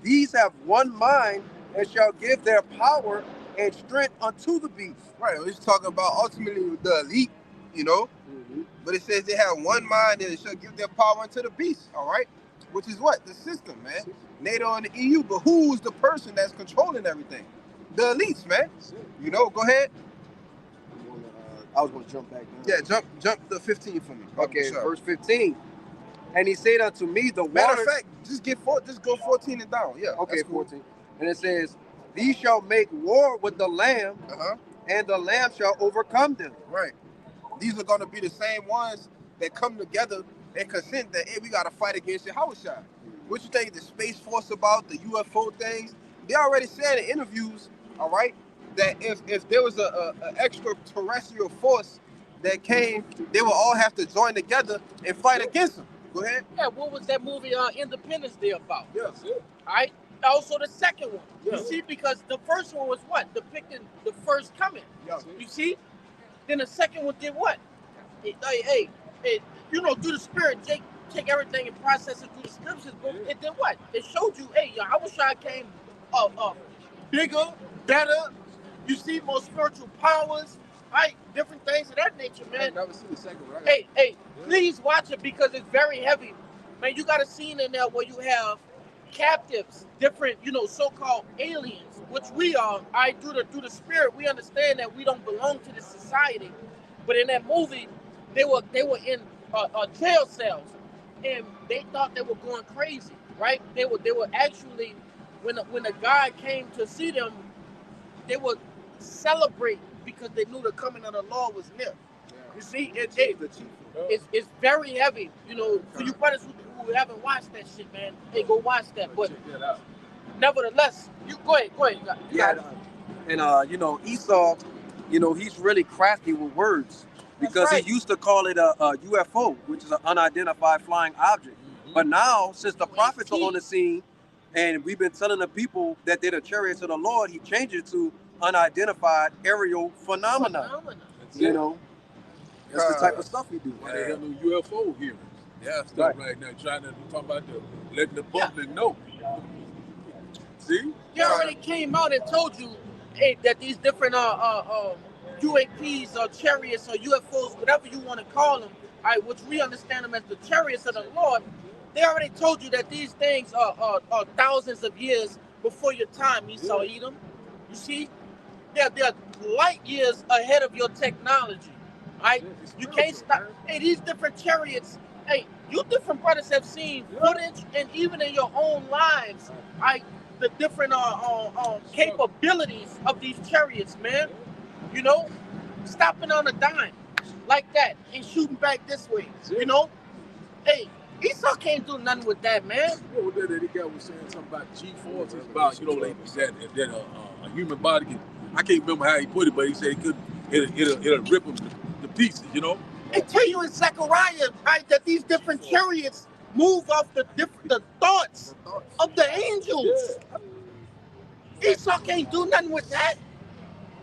These have one mind, and shall give their power and strength unto the beast." Right. It's talking about ultimately the elite, you know. But it says they have one mind and it shall give their power unto the beast. All right. Which is what? The system, man. NATO and the EU. But who's the person that's controlling everything? The elites, man. You know, go ahead. I was going to jump back down. Yeah, jump to 15 for me. Okay, verse 15. And he said unto me, the Matter water... of fact, just go 14 and down. Yeah. Okay, cool. 14. And it says, "These shall make war with the Lamb, and the Lamb shall overcome them." Right. These are going to be the same ones that come together and consent that, hey, we got to fight against Yahushua. What you think the Space Force about, the UFO things? They already said in interviews, all right, that if there was a extraterrestrial force that came, they will all have to join together and fight against them. Go ahead. Yeah, what was that movie Independence Day about? Yes. All right. Also the second one. Yeah. You see, because the first one was what? Depicting the first coming. Yeah. You see? Then the second one did what? Hey, you know, through the spirit, Jake take everything and process it through the scriptures, but it did what? It showed you, hey, Yahushua came bigger, better, you see, more spiritual powers, right? Different things of that nature, man. I've never seen the second one. Hey, please watch it because it's very heavy. Man, you got a scene in there where you have captives, different, you know, so-called aliens, which we are. Through the spirit, we understand that we don't belong to this society. But in that movie, they were in jail cells, and they thought they were going crazy, right? They were actually, when the guy came to see them, they would celebrate because they knew the coming of the Lord was near. You see, it's very heavy. You know, for you brothers who haven't watched that shit, man, hey, go watch that. But nevertheless, you go ahead. Yeah, and you know, Esau, you know, he's really crafty with words. because right. he used to call it a UFO, which is an unidentified flying object. But now, since the prophets are on the scene, and we've been telling the people that they're the chariots of the Lord, he changed it to unidentified aerial phenomena. You know, that's the type of stuff he do. Why they have no UFO hearings? Yeah, Stuff right now, trying to talk about letting the public know. See? They already came out and told you, hey, that these different UAPs or chariots or UFOs, whatever you want to call them, all right, which we understand them as the chariots of the Lord, they already told you that these things are thousands of years before your time, Esau Edom. You see? They're light years ahead of your technology. Right? You can't stop. Hey, these different chariots, hey, you different brothers have seen footage and even in your own lives, right? The different capabilities of these chariots, man. You know, stopping on a dime like that and shooting back this way. You know? Hey, Esau can't do nothing with that, man. What was that the guy was saying something about G-forces, about, you know, like that a human body can, I can't remember how he put it, but he said it'll rip them to pieces, you know? They tell you in Zechariah, right, that these different chariots move off the thoughts of the angels. Yeah. Esau can't do nothing with that.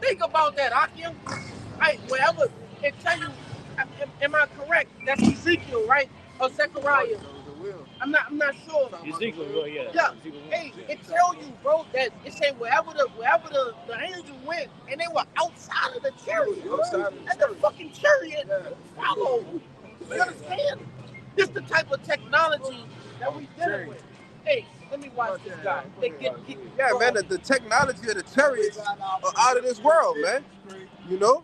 Think about that, Akim. Right, wherever they tell you, am I correct? That's Ezekiel, right? Or Zechariah. I'm not sure. Ezekiel, yeah. Yeah. Hey, it tell you, bro, that it say wherever the angel went, and they were outside of the chariot. And the fucking chariot followed. You understand? This the type of technology that we dealing with. Hey, let me watch this guy. Yeah, man, the technology of the chariots are out of this world, man. You know?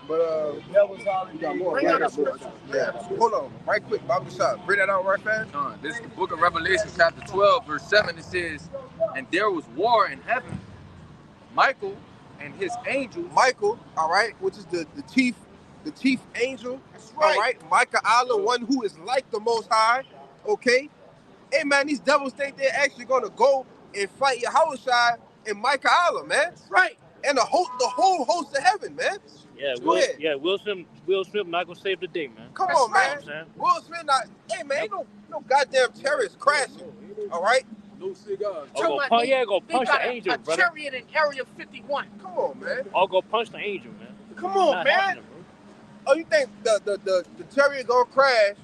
But you got more. Bring out the scripture. Yeah. Hold on, right quick, Bobby Shot. Bring that out right fast. This is the book of Revelation, chapter 12, verse 7. It says, and there was war in heaven. Michael and his angels. Michael, all right, which is the chief angel. That's right. All right, Micah Allah, one who is like the Most High. Okay. Hey man, these devils think they're actually gonna go and fight Yahushua and Micah Allah, man. That's right. And the whole host of heaven, man. Yeah, Will Smith not gonna save the day, man. Come That's on, right, man. Will Smith not. Hey, man, ain't no goddamn chariots crashing. All right. No cigars. Go punch the angel, brother. Chariot in Area 51. Come on, man. I'll go punch the angel, man. Come on, man. Oh, you think the chariot gonna crash,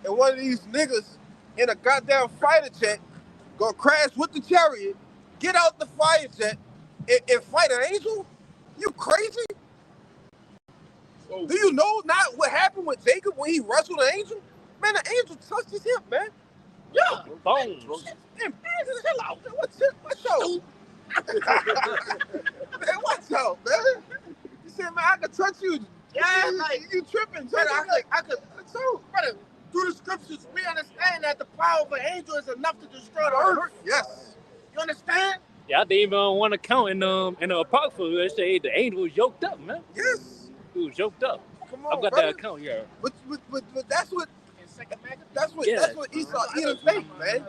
and one of these niggas in a goddamn fighter jet gonna crash with the chariot, get out the fighter jet, and fight an angel? You crazy? Do you know not what happened with Jacob when he wrestled an angel? Man, the angel touched his hip, man. Yeah. Bones. Man, chill out. What's up? Man, what's up, man? You said, man, I could touch you. Yeah, like you tripping, brother, I could. So, brother, through the scriptures, we understand that the power of an angel is enough to destroy the earth. Yes. You understand? Yeah, I didn't even want to count in the Apocrypha. They say the angel was yoked up, man. Yes. He was yoked up. Come on, I've got brother. that account here. But that's what that's what Esau Edom think, man.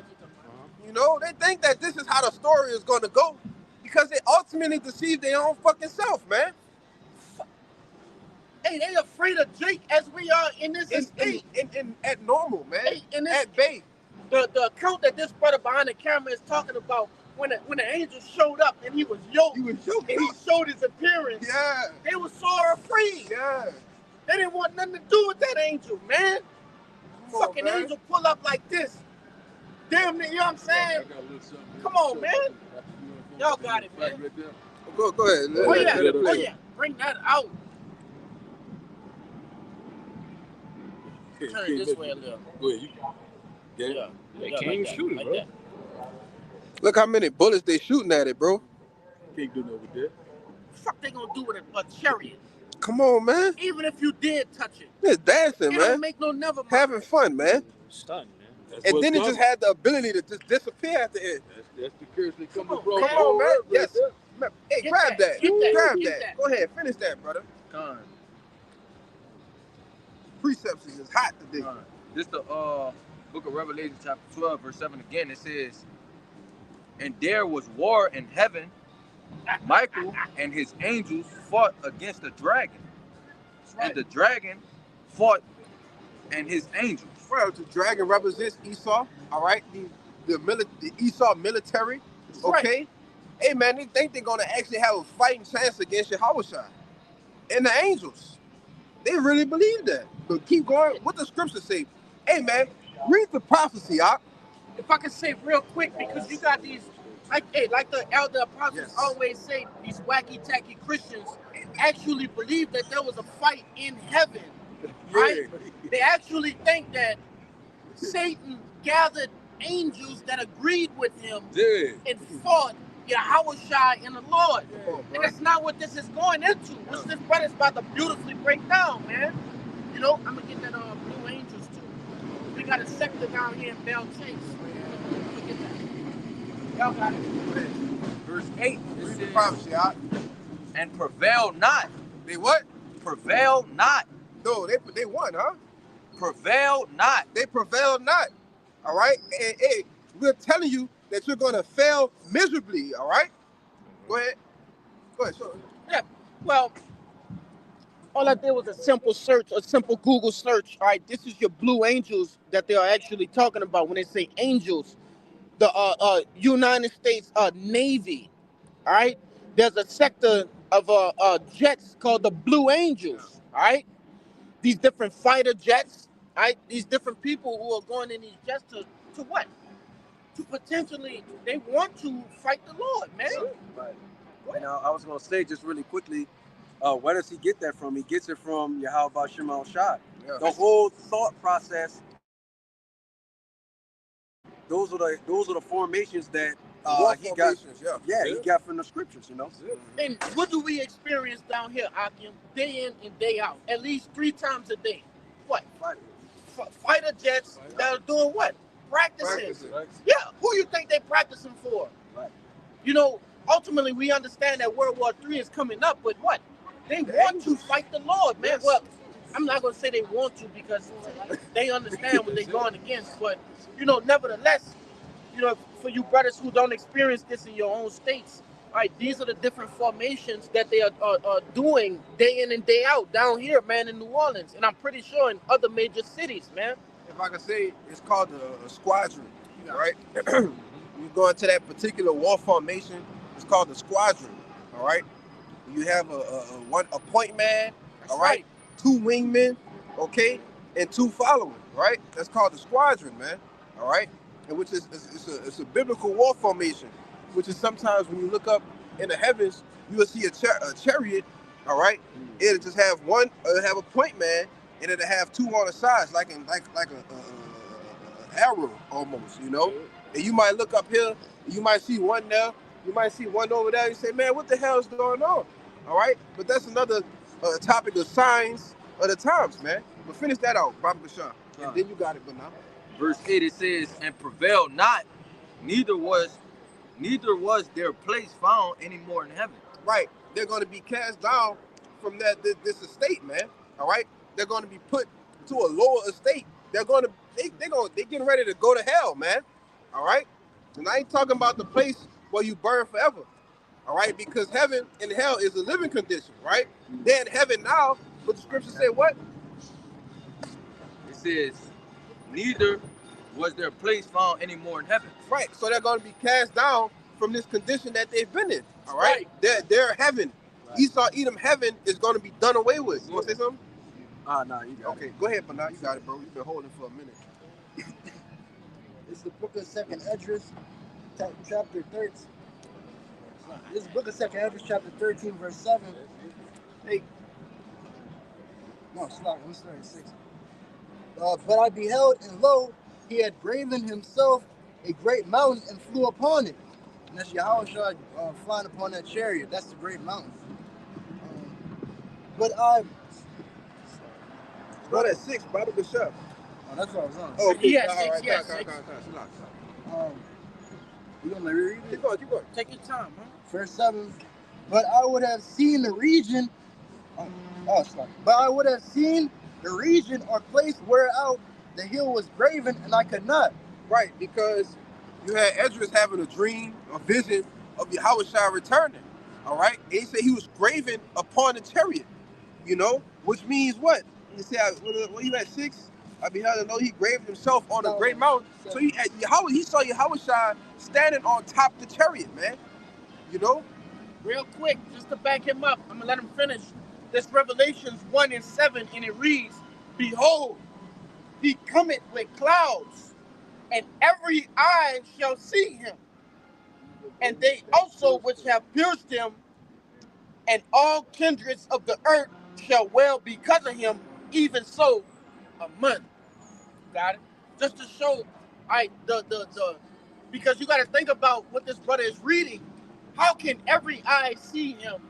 You know, they think that this is how the story is going to go because they ultimately deceive their own fucking self, man. Hey, they afraid of Jake as we are in this estate. At normal, man. Hey, in this, at bay. The account that this brother behind the camera is talking about when the angel showed up and he was yoked. And he showed his appearance. Yeah. They were so afraid. Yeah. They didn't want nothing to do with that angel, man. Fucking angel pull up like this. Damn, you know what I'm saying? Come on, man. Y'all got it, man. Go ahead. Oh yeah. Bring that out. Turn it this way a little. Go ahead. Yeah. They can't even shoot it, bro. Look how many bullets they shooting at it, bro. Can't do nothing with that. The fuck they gonna do with a chariot? Come on, man. Even if you did touch it. It's dancing, it man. Don't make no never mind. Having fun, man. Stunned, man. And then it just had the ability to just disappear at the end. That's the curse that comes from. Come on, man. Yes. Hey, Get grab that. Grab Get that. Go ahead, finish that, brother. Precepts is just hot today. This is the book of Revelation, chapter 12, verse 7 again. It says, and there was war in heaven. Michael and his angels fought against the dragon, and the dragon fought and his angels. Well, the dragon represents Esau. All right, the Esau military. Okay. Hey man, they think they're gonna actually have a fighting chance against Yahushua and the angels. They really believe that. But keep going. What the scriptures say? Hey man, read the prophecy, Op. If I can say real quick, because you got these, like the elder apostles always say, these wacky tacky Christians actually believe that there was a fight in heaven, right? They actually think that Satan gathered angels that agreed with him and fought Yahushua and the Lord. And that's not what this is going into, which this brother's about to beautifully break down, man. You know, I'm gonna get that Blue Angels too. We got a sector down here in Bell Chase. Get that. Y'all got it. Verse 8. Read the prophecy, Op. And prevail not. They what? Prevail not. No, they won, huh? Prevail not. They prevailed not. All right? And hey, we're telling you that you're going to fail miserably, all right? Go ahead. Sure. Yeah, well, all I did was a simple search, a simple Google search. All right, this is your Blue Angels that they are actually talking about when they say angels. The United States Navy, all right? There's a sector of jets called the Blue Angels, all right? These different fighter jets, all right? These different people who are going in these jets to what? To potentially, they want to fight the Lord, man. Right. And I was going to say just really quickly, where does he get that from? He gets it from Yahweh Shema Shai. Yeah. The whole thought process. Those are the formations that he got. He got from the scriptures, you know. And what do we experience down here, Akim? Day in and day out, at least 3 times a day. What? Fighter jets that are doing what? Practicing. Yeah. Who you think they practicing for? Right. You know, ultimately we understand that World War III is coming up, but what? They want to fight the Lord, man. Well, I'm not gonna say they want to because they understand what they're going against, but you know, nevertheless, you know, for you brothers who don't experience this in your own states, all right, these are the different formations that they are doing day in and day out down here, man, in New Orleans, and I'm pretty sure in other major cities, man. If I can say, it's called a squadron, right? You go into that particular war formation, it's called the squadron, all right? You have a point man, all right? 2 wingmen, okay, and 2 followers, right? That's called the squadron, man, all right? And which is it's a biblical war formation, which is sometimes when you look up in the heavens, you will see a chariot, all right? It'll just have it'll have a point man, and it'll have 2 on the sides, like a arrow almost, you know? And you might look up here, you might see one there, you might see one over there, you say, man, what the hell is going on? All right? But that's another topic of signs of the times, man. But finish that out, Baba Bashar. And then you got it, but now. Verse 8 it says, and prevail not, neither was their place found anymore in heaven. Right. They're going to be cast down from this estate, man. All right? They're going to be put to a lower estate. They're getting ready to go to hell, man. All right? And I ain't talking about the place where you burn forever. All right? Because heaven and hell is a living condition, right? They're in heaven now, but the scripture say what? It says, neither was their place found anymore in heaven. Right. So they're going to be cast down from this condition that they've been in. All right? They're heaven. Right. Esau, Edom, heaven is going to be done away with. You want to say something? No, you got it. Okay, go ahead, Bernard. You got it, bro. You've been holding for a minute. It's the book of 2nd Esdras, chapter 13. This is the book of 2nd Esdras, chapter 13, verse 7. Hey. No, it's not. I'm starting 6. But I beheld, and lo, he had graven himself a great mountain and flew upon it. And that's Yahushua flying upon that chariot. That's the great mountain. But I... Go at 6, Baba Bashar. Oh, that's what I was on. Oh, okay. Yes, All right, yes, you gonna read it? Keep going. Take your time, huh? Verse 7. But I would have seen the region. But I would have seen the region or place whereout the hill was graven, and I could not. Right, because you had Esdras having a dream, a vision of Yahushua returning. All right, and he said he was graven upon the chariot. You know, which means what? He said, when he at 6, I beheld and know he graved himself on a great mountain. So he saw Yahushua standing on top of the chariot, man. You know? Real quick, just to back him up, I'm gonna let him finish. This Revelations 1:7, and it reads, "Behold, he cometh with clouds, and every eye shall see him, and they also which have pierced him, and all kindreds of the earth shall wail because of him, even so a month." Got it? Just to show, because you got to think about what this brother is reading. How can every eye see him,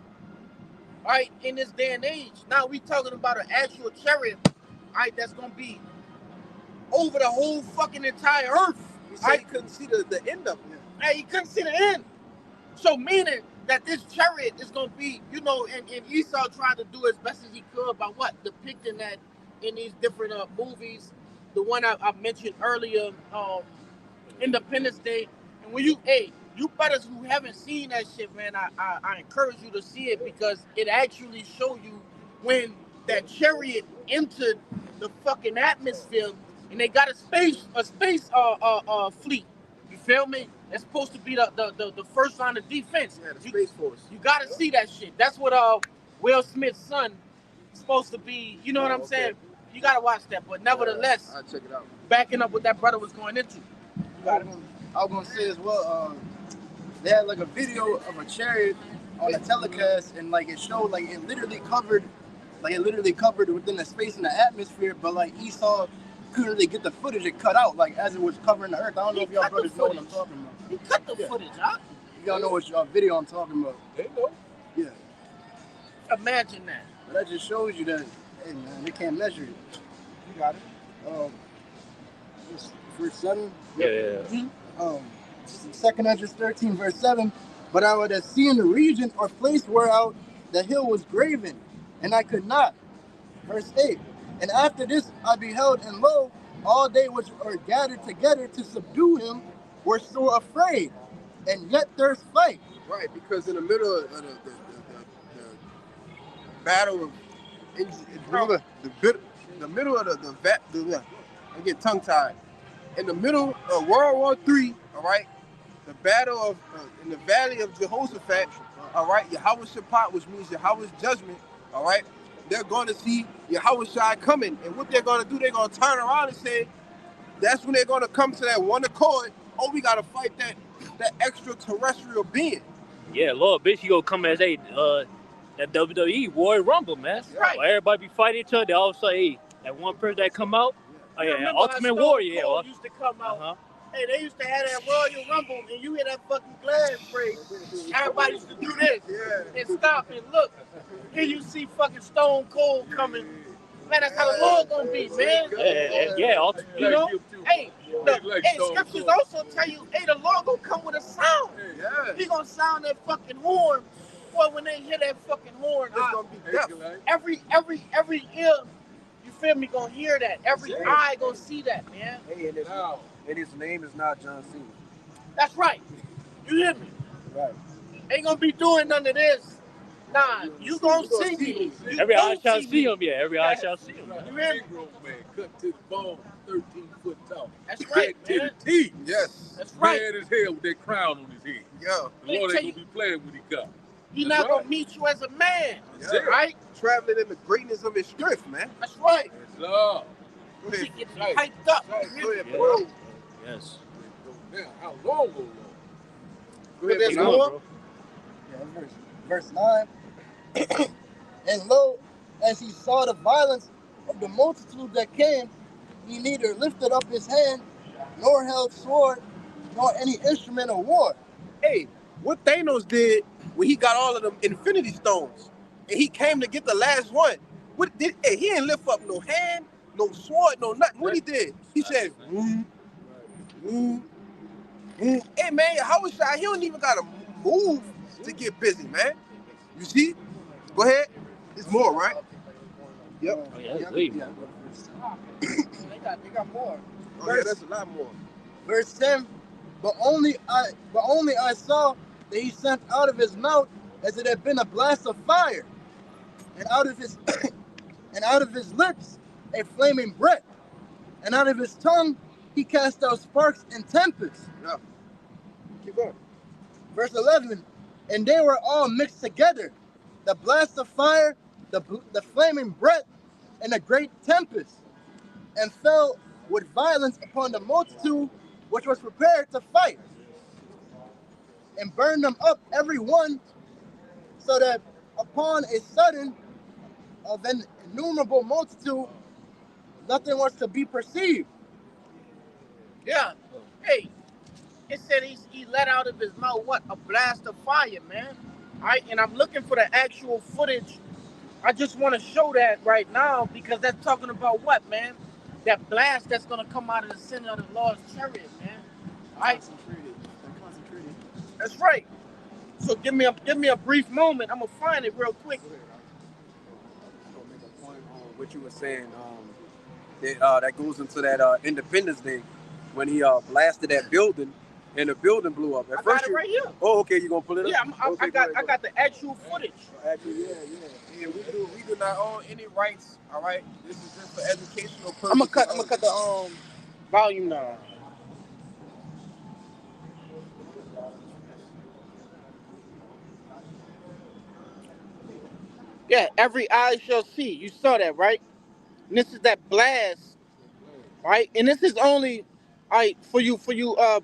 right, in this day and age? Now we talking about an actual chariot, right, that's going to be over the whole fucking entire earth. He said he couldn't see the end of it. Hey, he couldn't see the end. So meaning that this chariot is going to be, you know, and Esau tried to do as best as he could by what? Depicting that in these different movies. The one I mentioned earlier, Independence Day. And when you brothers who haven't seen that shit, man, I encourage you to see it, because it actually show you when that chariot entered the fucking atmosphere, and they got a space fleet. You feel me? It's supposed to be the first line of defense. Yeah, the Space Force. You gotta see that shit. That's what Will Smith's son is supposed to be. You know what I'm saying? You gotta watch that. But nevertheless, I'll check it out. backing up what that brother was going into. You got it. I was gonna say as well, they had like a video of a chariot on a telecast, and like it showed like it literally covered within the space in the atmosphere, but like Esau couldn't really get the footage. It cut out like as it was covering the earth. I don't know if y'all brothers know what I'm talking about. He cut the footage, huh? Y'all know which video I'm talking about. They know. Yeah. Imagine that. But that just shows you that, hey man, they can't measure it. You got it. Verse 7. Yeah. Second Esdras 13, verse 7. But I would have seen the region or place whereout the hill was graven, and I could not. Verse 8. And after this I beheld, and lo, all they which are gathered together to subdue him were sore afraid, and yet durst fight. Right, because in the middle of the battle of the middle of I get tongue tied. In the middle of World War III, all right, the battle of in the valley of Jehoshaphat, all right, Yahweh Shaphat, which means Yahweh's judgment, all right, they're going to see Yahweh Shai coming, and what they're going to do, they're going to turn around and say, that's when they're going to come to that one accord. Oh, we got to fight that extraterrestrial being. Yeah, Lord, bitch, you gonna come as that WWE Royal Rumble, man. Right. Where everybody be fighting each other. They all say, hey, that one person that come out, oh yeah, Remember Ultimate how Stone Warrior. Cold used to come out. Hey, they used to have that Royal Rumble, and you hear that fucking glass break. Everybody used to do this and stop and look. Here you see fucking Stone Cold coming. Man, that's how the Lord gonna be, man. Yeah. You know? Hey, scriptures also tell you, hey, the Lord gonna come with a sound. Yeah. He gonna sound that fucking horn. Boy, when they hear that fucking horn, It's going to be death. every ear, you feel me, gonna hear that. Every eye gonna see that, man. Hey, and his name is not John Cena. That's right. You hear me? Right. Ain't gonna be doing none of this. Nah, you gonna see me. You Every eye gonna shall see him. Yeah, every eye Yeah. shall see him. You hear me? Negro man, cut to the bone, 13 foot tall. That's right, Back to man. the teeth. Yes. That's right. Mad as hell with that crown on his head. Yeah. The Lord tell ain't gonna be playing with he got. He That's not right. gonna meet you as a man, Yeah. right? Traveling in the greatness of his strength, man. That's right. That's love. Go ahead. She gets Right. hyped up. Go ahead, Yeah. bro. Yes. Now, how long go long? Go ahead, There's bro. more. Yeah, verse 9. And lo, as he saw the violence of the multitude that came, he neither lifted up his hand, nor held sword, nor any instrument of war. Hey, what Thanos did when he got all of them Infinity Stones, and he came to get the last one. He didn't lift up no hand, no sword, no nothing. What he did? He said, Hey man, how was I? He don't even gotta move to get busy, man. You see? Go ahead. There's more, right? Yep. Oh, yeah, that's way more. They got more. Oh, yeah, that's a lot more. Verse 10. But only I saw that he sent out of his mouth as it had been a blast of fire, and out of his and out of his lips a flaming breath, and out of his tongue he cast out sparks and tempests. Yeah. Keep going. Verse 11, and they were all mixed together, the blast of fire, the flaming breath, and a great tempest, and fell with violence upon the multitude which was prepared to fight, and burned them up every one, so that upon a sudden of an innumerable multitude, nothing was to be perceived. Yeah. Hey, it said he let out of his mouth what? A blast of fire, man. All right, and I'm looking for the actual footage. I just want to show that right now because that's talking about what, man? That blast that's gonna come out of the center of the Lord's chariot, man. All right. Concentrated. That's right. So give me a brief moment. I'm gonna find it real quick. I'll make a point on what you were saying. That goes into that Independence Day when he blasted that building and the building blew up. I got it right here. Oh, okay, you gonna pull it up? Yeah, Okay, I got the actual footage. Actually, yeah. Yeah, we do not own any rights. All right, this is just for educational purposes. I'm gonna cut the volume down. Yeah, every eye shall see. You saw that, right? And this is that blast, right? And this is only, for you,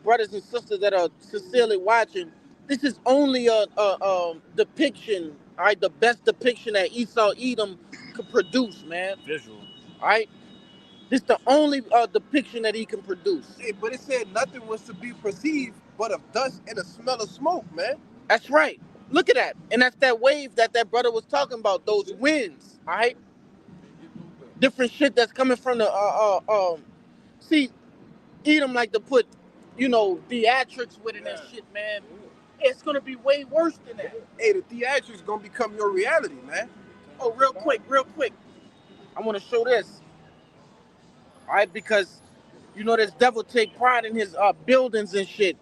brothers and sisters that are sincerely watching. This is only a depiction, all right? The best depiction that Esau Edom could produce, man. Visual. All right. This is the only depiction that he can produce. Hey, but it said nothing was to be perceived but of dust and a smell of smoke, man. That's right. Look at that. And that's that wave that brother was talking about, those winds, all right? Different shit that's coming from the, see, Edom like to put, theatrics with it and shit, man. It's going to be way worse than that. Hey, the theatrics gonna become your reality, man. Oh, real quick. I want to show this, all right? Because, this devil take pride in his buildings and shit.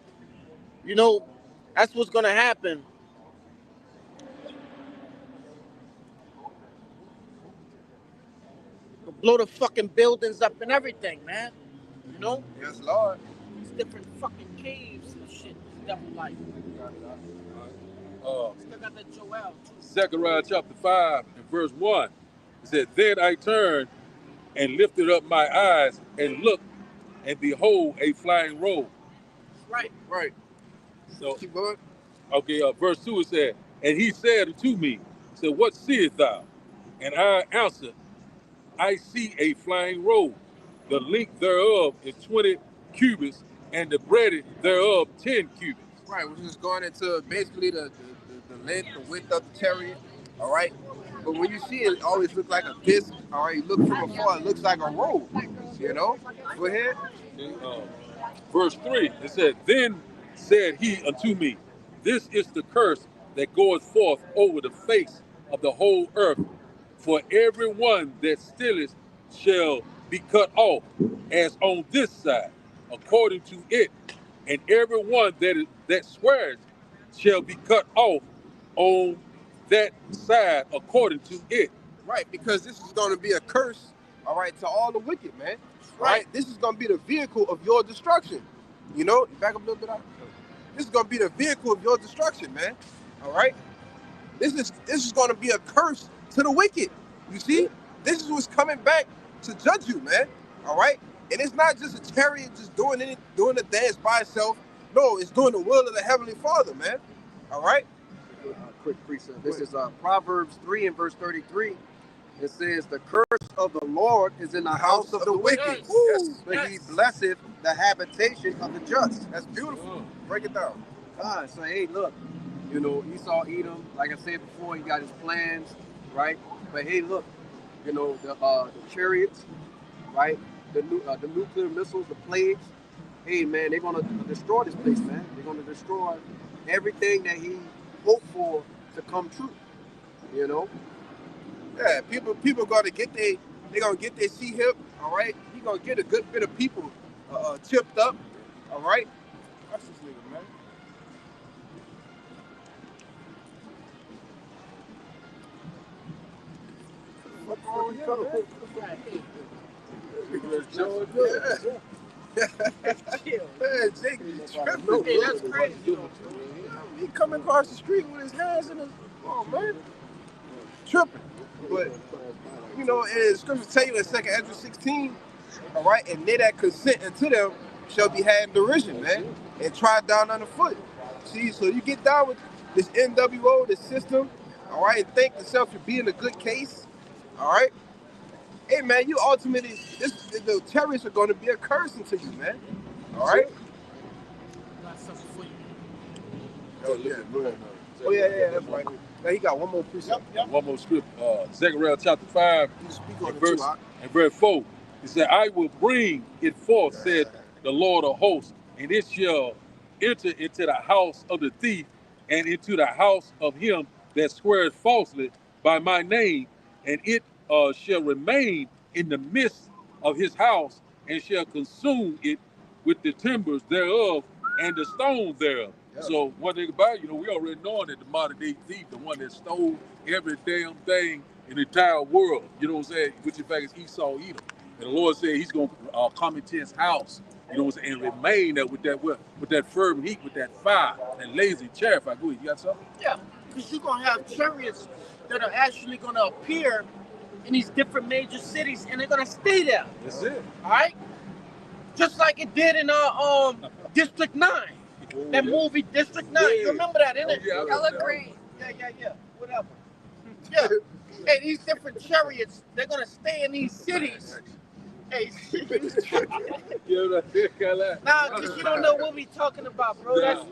That's what's going to happen. Blow the fucking buildings up and everything, man. Yes, Lord. These different fucking caves and shit. This devil like. Still got that Joel too. Zechariah chapter 5 and verse 1. It said, then I turned and lifted up my eyes and looked, and behold, a flying robe. Right. So, Keep going. okay, verse 2 it said, and he said unto me, said, what seest thou? And I answered, I see a flying robe. The length thereof is 20 cubits, and the breadth thereof 10 cubits. Right, which is going into basically the length, the width of the chariot. All right. But when you see it, it always looks like a disc. All right. You look from afar, it looks like a robe. Go ahead. Okay, verse 3, it said, then said he unto me, this is the curse that goeth forth over the face of the whole earth. For every one that stealeth shall be cut off, as on this side, according to it, and every one that swears shall be cut off on that side, according to it. Right, because this is going to be a curse, all right, to all the wicked, man. Right? This is going to be the vehicle of your destruction. Back up a little bit out. This is going to be the vehicle of your destruction, man. All right? This is going to be a curse to the wicked. You see? This is what's coming back to judge you, man. All right? And it's not just a chariot just doing the dance by itself. No, it's doing the will of the Heavenly Father, man. All right? Quick precept. This is Proverbs 3 and verse 33. It says, the curse of the Lord is in the house of the wicked, Yes. but he blesseth the habitation of the just. That's beautiful. Break it down. God, so hey, look, Esau Edom, like I said before, he got his plans, right? But hey, look, the chariots, right? The nuclear missiles, the plagues. Hey, man, they're gonna destroy this place, man. They're gonna destroy everything that he hoped for to come true. Yeah, people gonna get they gonna get their C hip, all right? He gonna get a good bit of people tipped up, all right? Watch this nigga, man. Man, Jake, you tripping. Hey, that's crazy. He coming across the street with his hands in his, oh man, tripping. But you know, and scripture tell you in 2 Ezra 16, all right, and they that consent unto them shall be had in derision, man, and trod down underfoot. See, so you get down with this NWO, this system, all right, and think yourself you're being a good case, all right. Hey man, you ultimately, the terrorists are going to be a curse unto you, man. All right. Got something for you. Oh yeah, that's right. Now he got one more precept. One more script. Zechariah chapter 5 You speak on and it too, verse 4. He said, I will bring it forth, said the Lord of hosts, and it shall enter into the house of the thief and into the house of him that sweareth falsely by my name, and it shall remain in the midst of his house, and shall consume it with the timbers thereof and the stones thereof. Yeah. So one thing about it, we already know that the modern day thief, the one that stole every damn thing in the entire world, you know what I'm saying, which in fact is Esau Edom. And the Lord said he's going to come into his house, you know what I'm saying, and remain there with that fervent heat, with that fire, that lazy chariot. Go ahead, you got something? Yeah, because you're going to have chariots that are actually going to appear in these different major cities, and they're going to stay there. That's it. All right? Just like it did in District 9. That movie, District 9. You remember that, innit? Yeah, Y'all look great. Yeah. Whatever. Yeah. Hey, these different chariots, they're going to stay in these cities. Hey, nah, because you don't know what we talking about, bro. That's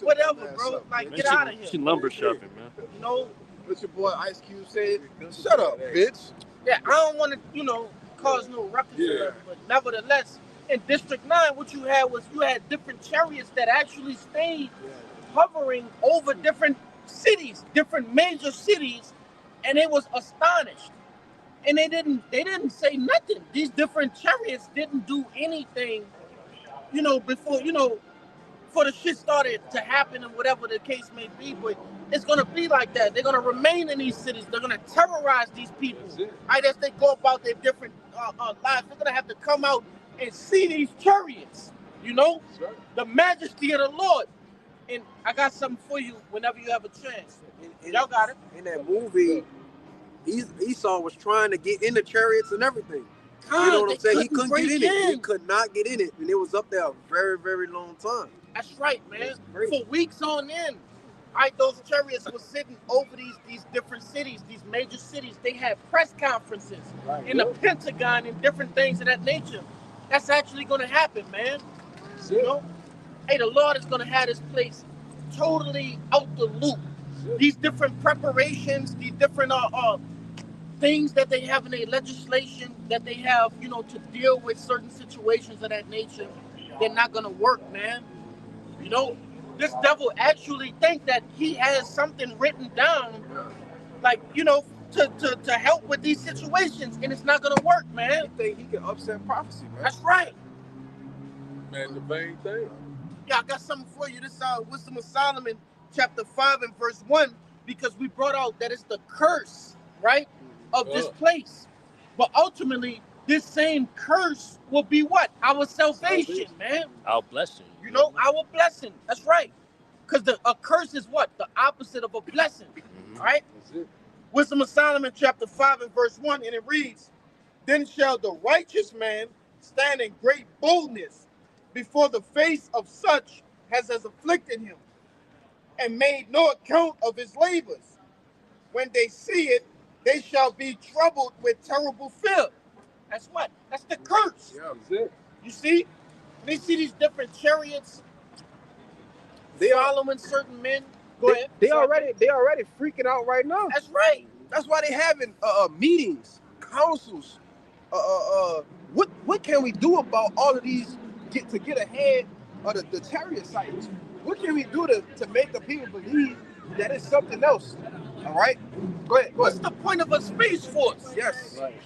whatever, bro. Like, get out of here. She lumber shopping, man. You know? What's your boy Ice Cube said? Shut up, bitch. Yeah, I don't want to, cause no ruckus or nothing, but nevertheless, in District 9, what you had different chariots that actually stayed hovering over different cities, different major cities, and they was astonished. And they didn't say nothing. These different chariots didn't do anything, before, before the shit started to happen and whatever the case may be. But it's gonna be like that. They're gonna remain in these cities. They're gonna terrorize these people. Right, as they go about their different lives, they're gonna have to come out and see these chariots. The majesty of the Lord. And I got something for you whenever you have a chance. Y'all got it. In that movie, Esau was trying to get in the chariots and everything. You know what I'm saying? He couldn't get in it. He could not get in it. And it was up there a very, very long time. That's right, man. For weeks on end. Right, those chariots were sitting over these different cities, these major cities. They had press conferences in the Pentagon and different things of that nature. That's actually going to happen, man. Hey, the Lord is going to have this place totally out the loop. These different preparations, these different things that they have in their legislation that they have, to deal with certain situations of that nature, they're not going to work, man. This devil actually think that he has something written down, like, to help with these situations, and it's not going to work, man. He think he can upset prophecy, man. That's right. Man, the main thing. Yeah, I got something for you. This is Wisdom of Solomon, chapter 5 and verse 1, because we brought out that it's the curse, right, of this place. But ultimately, this same curse will be what? Our salvation, man. Our blessing. Our blessing. That's right. Because a curse is what? The opposite of a blessing. All right? Wisdom of Solomon, chapter 5 and verse 1, and it reads, Then shall the righteous man stand in great boldness before the face of such as has afflicted him, and made no account of his labors. When they see it, they shall be troubled with terrible fear. That's what? That's the curse. Yeah, that's it. You see? They see these different chariots following certain men. Go ahead. They already freaking out right now. That's right. That's why they having meetings, councils. What can we do about all of these to get ahead of the chariot sites? What can we do to make the people believe that it's something else? All right, go ahead. What's the point of a space force? Yes. Right.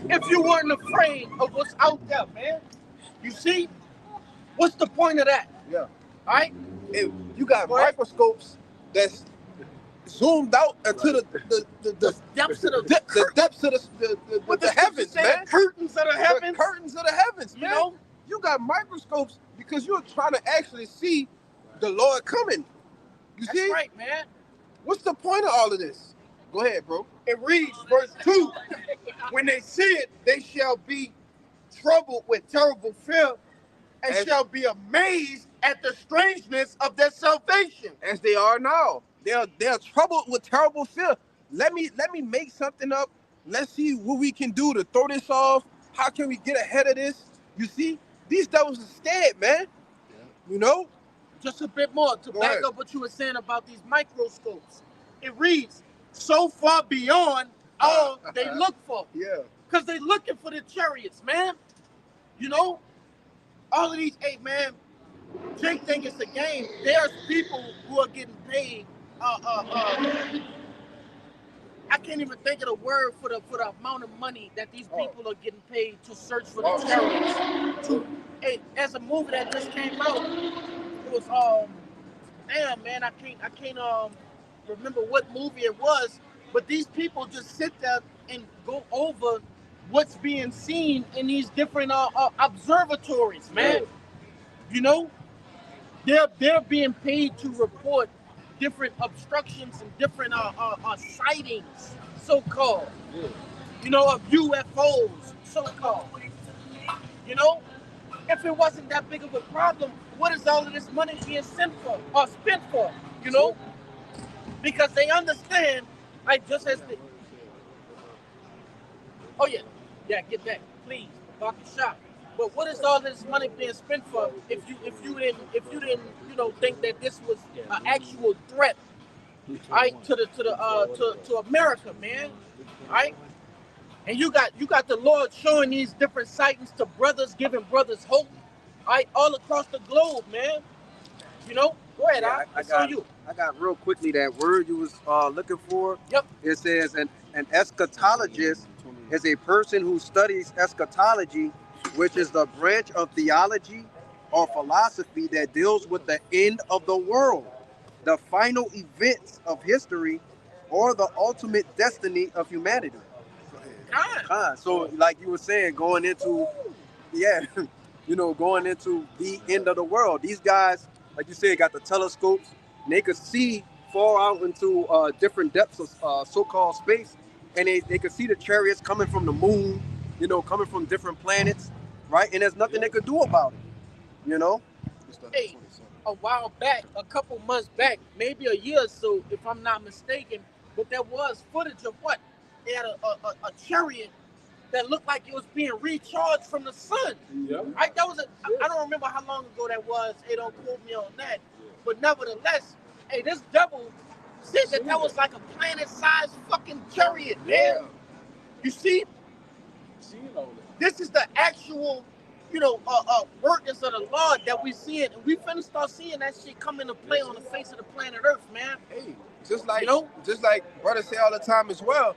If you weren't afraid of what's out there, man. You see? What's the point of that? Yeah. All right? If you got microscopes that's zoomed out into the depths of the depths of the heavens, man. The curtains of the heavens. The curtains of the heavens, You man. know? You got microscopes because you're trying to actually see the Lord coming. You That's see? right, man. What's the point of all of this? Go ahead, bro. It reads, verse 2, when they see it, they shall be troubled with terrible fear and As- shall be amazed at the strangeness of their salvation. As they are now. They're troubled with terrible fear. Let me make something up. Let's see what we can do to throw this off. How can we get ahead of this? You see? These devils are scared, man. You know? Just a bit more to Go back ahead. up what you were saying about these microscopes. It reads, so far beyond all they look for. Yeah. Because they looking for the chariots, man. You know? All of these, hey, man, Jake think it's a game. There's people who are getting paid. I can't even think of the word for the amount of money that these people are getting paid to search for the chariots. Hey, as a movie that just came out, it was damn, man, I can't remember what movie it was, but these people just sit there and go over what's being seen in these different observatories, man. You know, they're being paid to report different obstructions and different sightings, so-called. You know, of UFOs, so-called. You know, if it wasn't that big of a problem, what is all of this money being spent for? You know, because they understand, like just as the. Oh yeah, get back, please, Dr. Shop. But what is all this money being spent for if you didn't think that this was an actual threat, right, to America, man, right? And you got the Lord showing these different sightings to brothers, giving brothers hope, right, all across the globe, man. You know, go ahead, I got real quickly that word you was looking for. Yep. It says an eschatologist is a person who studies eschatology, which is the branch of theology or philosophy that deals with the end of the world, the final events of history, or the ultimate destiny of humanity. So, like you were saying, going into the end of the world. These guys, like you said, got the telescopes, and they could see far out into different depths of so-called space, and they could see the chariots coming from the moon, coming from different planets, right? And there's nothing they could do about it, Hey, a while back, a couple months back, maybe a year or so, if I'm not mistaken, but there was footage of what? They had a chariot that looked like it was being recharged from the sun. Yeah. Right? That was I don't remember how long ago that was. Hey, don't quote me on that. But nevertheless, hey, this devil said that was like a planet-sized fucking chariot, man. You see? This is the actual, workings of the Lord that we see it, and we finna start seeing that shit come into play on the face of the planet Earth, man. Hey, just like brothers say all the time as well,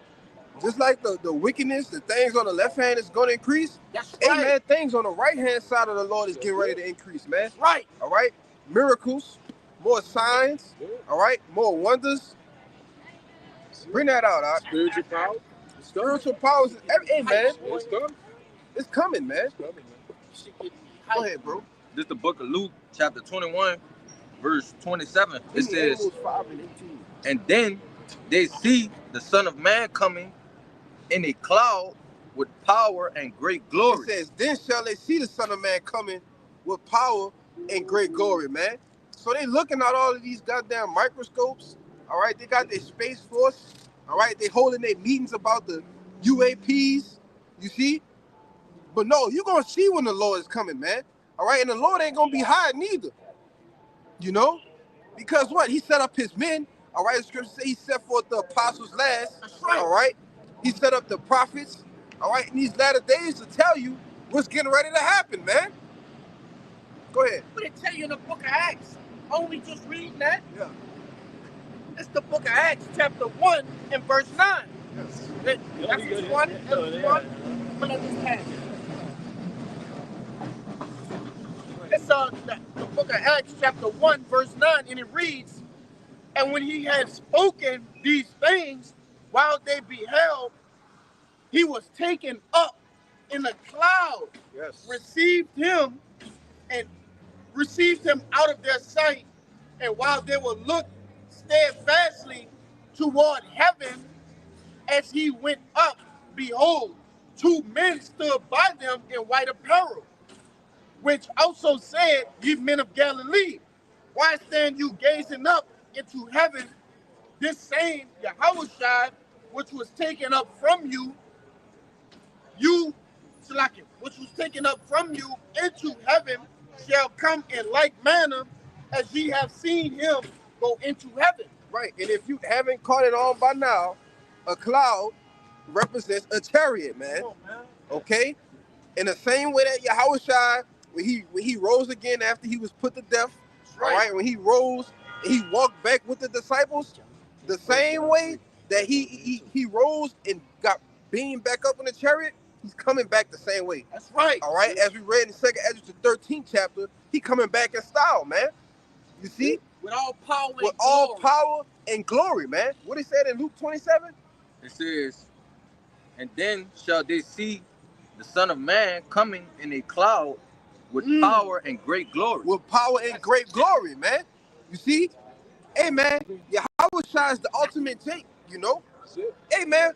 just like the wickedness, the things on the left hand is going to increase. That's Hey, right. man, things on the right hand side of the Lord is getting ready to increase, man. That's right. All right? Miracles, more signs, all right? More wonders. Bring that out, all right? Spiritual power. Spiritual powers. Hey, man, It's coming. it's coming, man. It's coming, man. Shit get Go hype. ahead, bro. This is the book of Luke, chapter 21, verse 27. It says, Amos 5 and 18. and then they see the Son of Man coming in a cloud with power and great It glory. says, then shall they see the Son of Man coming with power and great glory, man. So they looking at all of these goddamn microscopes, all right? They got their Space Force, all right? They holding their meetings about the UAPs, you see? But no, you're going to see when the Lord is coming, man, all right? And the Lord ain't going to be hiding either, Because what? He set up his men, all right? The scripture says he set forth the apostles last, That's right. all right? He set up the prophets, all right, in these latter days to tell you what's getting ready to happen, man. Go ahead. What did it tell you in the book of Acts? Only just reading that? Yeah. It's the book of Acts, chapter 1 and verse 9. Yes. Acts 1 and verse 1. But let this pass. It's the book of Acts, chapter 1, verse 9, and it reads, And when he had spoken these things, while they beheld, he was taken up in a cloud, Yes. received him out of their sight. And while they were looked steadfastly toward heaven as he went up, behold, two men stood by them in white apparel, which also said, Ye men of Galilee, why stand you gazing up into heaven? This same Yahushua, which was taken up from you, which was taken up from you into heaven, shall come in like manner as ye have seen him go into heaven. Right. And if you haven't caught it on by now, a cloud represents a chariot, man. Come on, man. Okay? In the same way that Yahushua, when he rose again after he was put to death, all right, when he rose and he walked back with the disciples, the same way that he rose and got beamed back up in the chariot, he's coming back the same way. That's right. All right, as we read in 2 Ezra, the 13th chapter, he coming back in style, man. You see? With all power and With glory. all power and glory, man. What he said in Luke 27? It says, and then shall they see the Son of Man coming in a cloud with power and great glory. With power and great glory, man. You see? Hey, man, Yahushua is the ultimate Jake, you know? Hey, man,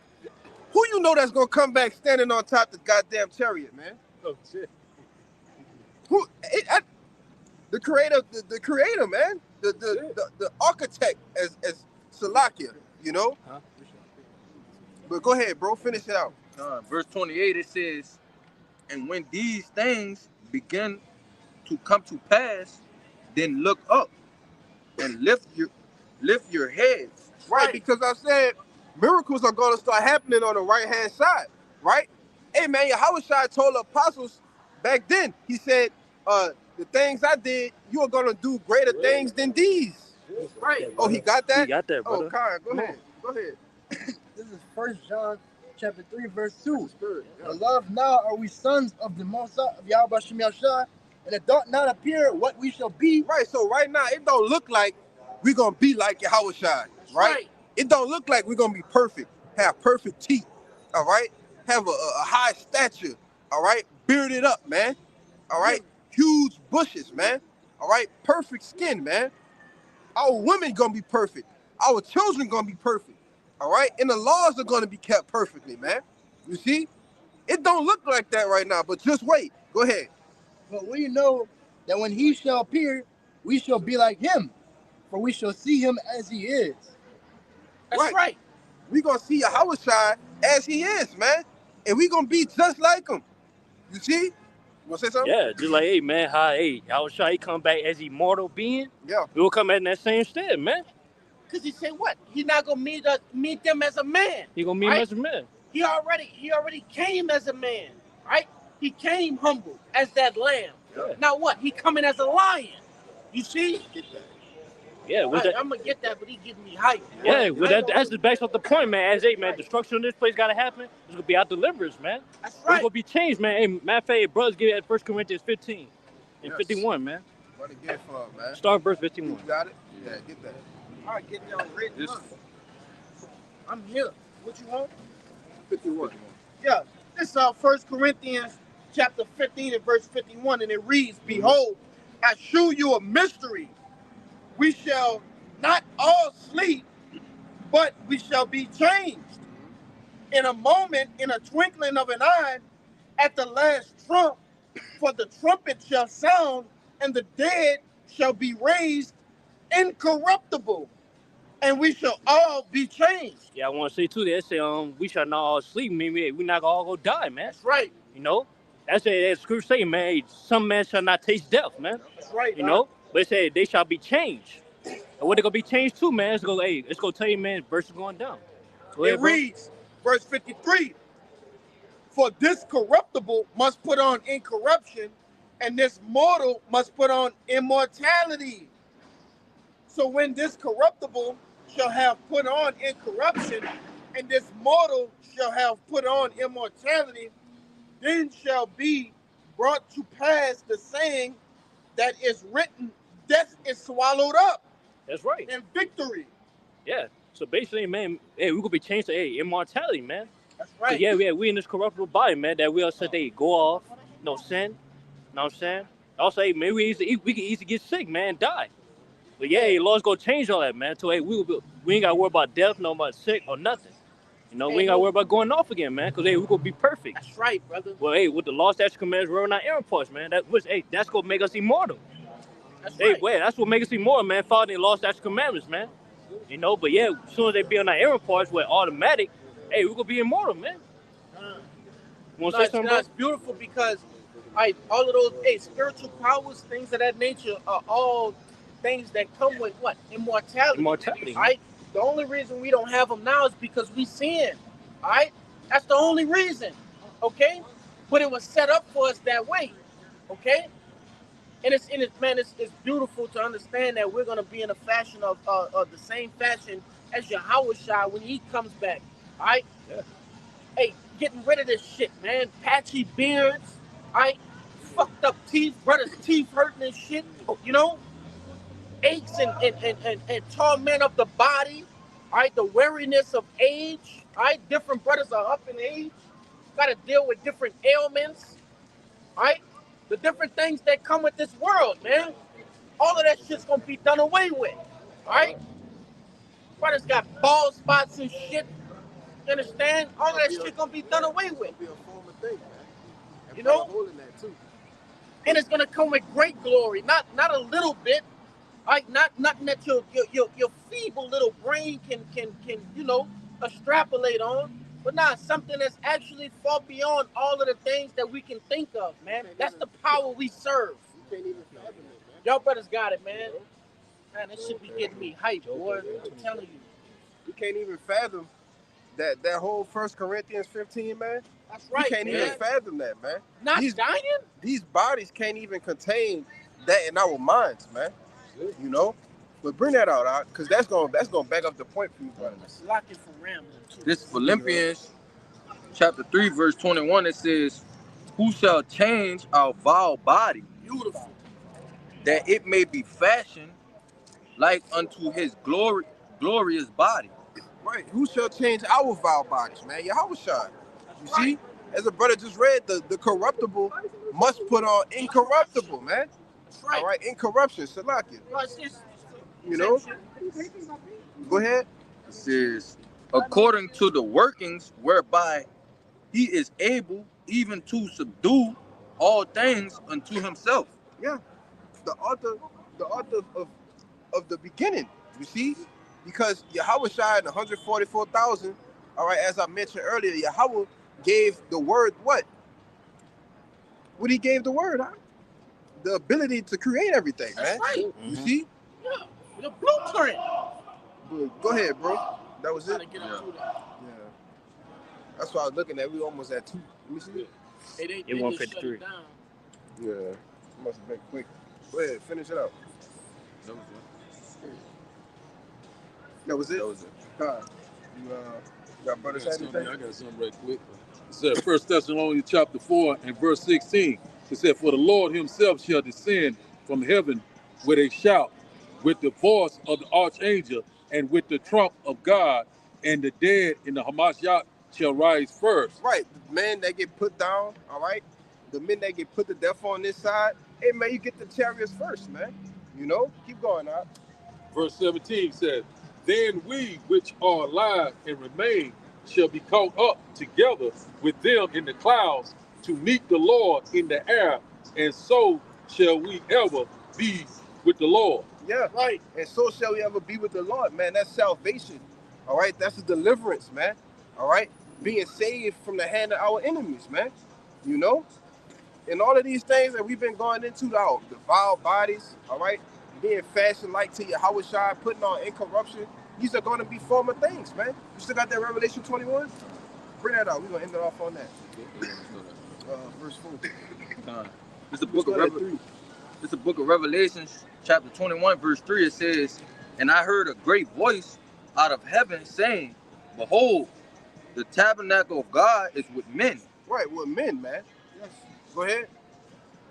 who you know that's going to come back standing on top of the goddamn chariot, man? Oh, shit. Who? The creator, man. The architect as Salakia, you know? Huh? But go ahead, bro. Finish it out. Verse 28, it says, and when these things begin to come to pass, then look up and lift your heads. Right, because I said miracles are going to start happening on the right-hand side, right? Hey, man, Yahushua told the apostles back then, he said, the things I did, you are going to do greater things than these. Right. Oh, he got that? He got that, brother. Oh, Kyle, go ahead. Go ahead. This is 1 John chapter 3, verse 2. Spirit, yeah. Beloved, now are we sons of the Most High, of Yahweh Shem Yahshua, and it doth not appear what we shall be. Right, so right now, it don't look like we're going to be like Yahushua, right? It don't look like we're going to be perfect, have perfect teeth, all right? Have a high stature, all right? Bearded up, man, all right? Huge bushes, man, all right? Perfect skin, man. Our women going to be perfect. Our children going to be perfect, all right? And the laws are going to be kept perfectly, man. You see? It don't look like that right now, but just wait. Go ahead. But we know that when he shall appear, we shall be like him, for we shall see him as he is. That's right. We gonna see Yahushua as he is, man. And we gonna be just like him. You see? You wanna say something? Yeah, just like, hey, man, Yahushua, he come back as immortal being. Yeah. We will come in that same stead, man. Because he said what? He's not going to meet them as a man. He going to meet him as a man. He already came as a man, right? He came humble as that lamb. Yeah. Now what? He coming as a lion. You see? Yeah, with that. I'm going to get that, but he giving me hype. Yeah, well, that's just based off the point, man. As man, destruction of this place got to happen. It's going to be our deliverance, man. That's It's right. going to be changed, man. Hey, matter of fact, brothers, give it at 1 Corinthians 15 and Yes. 51, man. What to get for, man? Start verse You 51. got it? Yeah, get that. All right, get down ready. This- I'm here. What you want? 51. Yeah, this is 1 Corinthians chapter 15 and verse 51, and it reads, Behold, I shew you a mystery. We shall not all sleep, but we shall be changed. In a moment, in a twinkling of an eye, at the last trump, for the trumpet shall sound, and the dead shall be raised incorruptible, and we shall all be changed. Yeah, I want to say, too, they say, we shall not all sleep. Maybe we not all go die, man. That's right. You know? That's what scripture say, man. Hey, some man shall not taste death, man. That's right. You know? But it said they shall be changed. And what they gonna be changed to, man? It's gonna tell you, man, verse is going down. Go ahead, It bro. reads, verse 53, for this corruptible must put on incorruption, and this mortal must put on immortality. So when this corruptible shall have put on incorruption, and this mortal shall have put on immortality, then shall be brought to pass the saying that is written, death is swallowed up That's right. and victory. Yeah. So basically, man, hey, we gonna be changed to immortality, man. That's 'Cause, right. yeah, we in this corruptible body, man, that we'll say they go off, no sin. Know what I'm saying? Also, hey, man, we can easily get sick, man, die. But yeah, hey, Lord's gonna change all that, man. So hey, we ain't gotta worry about death, no about sick or nothing. You know, we ain't gotta worry about going off again, man. Cause hey, we gonna be perfect. That's right, brother. Well, hey, with the law, statute, commandments, we're not error parts, man. That's gonna make us immortal. That's Hey, right. well, that's what makes us immortal, man. Following the law, statute, commandments, man. You know, but yeah, as soon as they be on our error parts, we're automatic. Hey, we gonna be immortal, man. You wanna say something, bro? It's beautiful because all of those spiritual powers, things of that nature, are all things that come with what? Immortality. Immortality. Right? The only reason we don't have them now is because we sin. All right? That's the only reason. Okay? But it was set up for us that way. Okay? And it's beautiful to understand that we're gonna be in a fashion of the same fashion as Yahushua when he comes back. All right? Yeah. Hey, getting rid of this shit, man. Patchy beards, all right? Fucked up teeth, brothers' teeth hurting and shit, you know? Aches and torment of the body, all right? The weariness of age, all right? Different brothers are up in age, got to deal with different ailments, all right? The different things that come with this world, man. All of that shit's gonna be done away with, all right? Brothers got bald spots and shit. You understand? All of that shit gonna be done away with. Be a former thing, man. And You know? holding that too. And it's gonna come with great glory, not a little bit, like not nothing that your feeble little brain can extrapolate on, but not something that's actually far beyond all of the things that we can think of, man. That's the power we serve. You can't even fathom it, man. Y'all brothers got it, man. Man, this shit be getting me hyped, boy. I'm telling you. You can't even fathom that whole 1 Corinthians 15, man. That's right, You can't man. even fathom that, man. Not These- dying? These bodies can't even contain that in our minds, man. You know? But bring that out, because that's gonna back up the point for you, brother. It's locking for rambling too. This Philippians chapter 3, verse 21, it says, who shall change our vile body, Beautiful. that it may be fashioned like unto his glorious body. Right. Who shall change our vile bodies, man? Yahushua. You see? As a brother just read, the corruptible must put on incorruptible, man. That's right. All right, incorruption, Salakia. Well, it's You know? Go ahead. It says, according to the workings whereby he is able even to subdue all things unto himself. Yeah. The author of the beginning, you see? Because Yahushua and 144,000, all right, as I mentioned earlier, Yahweh gave the word what? What he gave the word, huh? The ability to create everything, man. That's right. You see? Yeah. The blueprint. Go ahead, bro. That was it? Gotta get up through that. Yeah. That's what I was looking at. We almost at 2. Let me see. Hey, they It just 153. shut it down. Yeah. Must have been quick. Go ahead, finish it up. That was it? That was it. You got brother say anything? I got something right quick. It said 1 Thessalonians chapter 4 and verse 16. It said, for the Lord himself shall descend from heaven with a shout, with the voice of the archangel, and with the trump of God, and the dead in the Hamashiach shall rise first. Right. The men that get put down, all right? The men that get put to death on this side, hey, man, you get the chariots first, man. You know? Keep going, out. Verse 17 says, then we which are alive and remain shall be caught up together with them in the clouds to meet the Lord in the air, and so shall we ever be with the Lord. Yeah. Right. And so shall we ever be with the Lord, man. That's salvation. All right? That's a deliverance, man. All right? Being saved from the hand of our enemies, man. You know? And all of these things that we've been going into, the vile bodies, all right? Being fashioned like to Yahushua, putting on incorruption. These are going to be former things, man. You still got that Revelation 21? Bring that out. We're going to end it off on that. Verse 4. It's the book of Revelation, chapter 21, verse 3. It says, and I heard a great voice out of heaven saying, behold, the tabernacle of God is with men. Right, with men, man. Yes. Go ahead.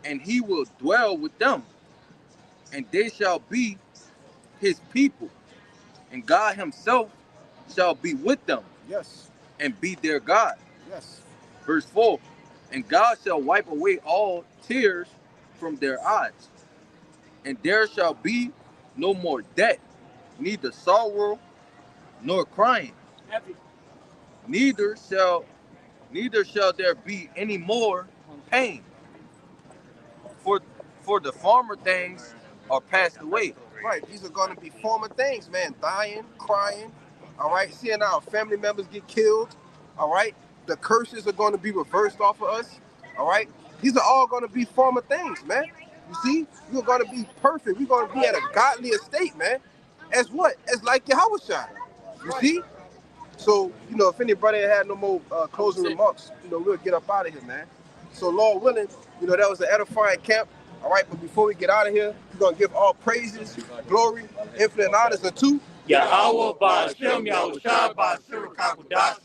And he will dwell with them, and they shall be his people, and God himself shall be with them Yes. and be their God. Yes. Verse 4, and God shall wipe away all tears from their eyes, and there shall be no more death, neither sorrow nor crying, Heavy. neither shall there be any more pain, for the former things are passed away. Right. These are going to be former things, man. Dying, crying. All right. Seeing our family members get killed. All right. The curses are going to be reversed off of us. All right. These are all going to be former things, man. You see, we're going to be perfect. We're going to be at a godly estate, man. As what? As like Yahushua. You see? So, if anybody had no more closing remarks, we'll get up out of here, man. So, Lord willing, that was an edifying camp. All right, but before we get out of here, we're going to give all praises, glory, infinite honors unto Yahweh Ba'Shem Yahushua Ba'Shem Kakudash.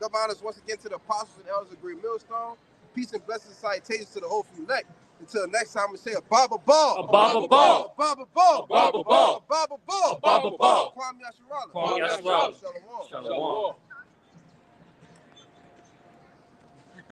double honors once again to the apostles and elders of Great Millstone. Peace and blessings and salutations to the whole few elect. Until next time, we say a Baba Ball. A Baba Ball. A Baba Ball. A Baba Ball. A Baba Ball. A Baba Ball. Kwame Yasharala. Kwame Yasharala. Shalom. Shalom.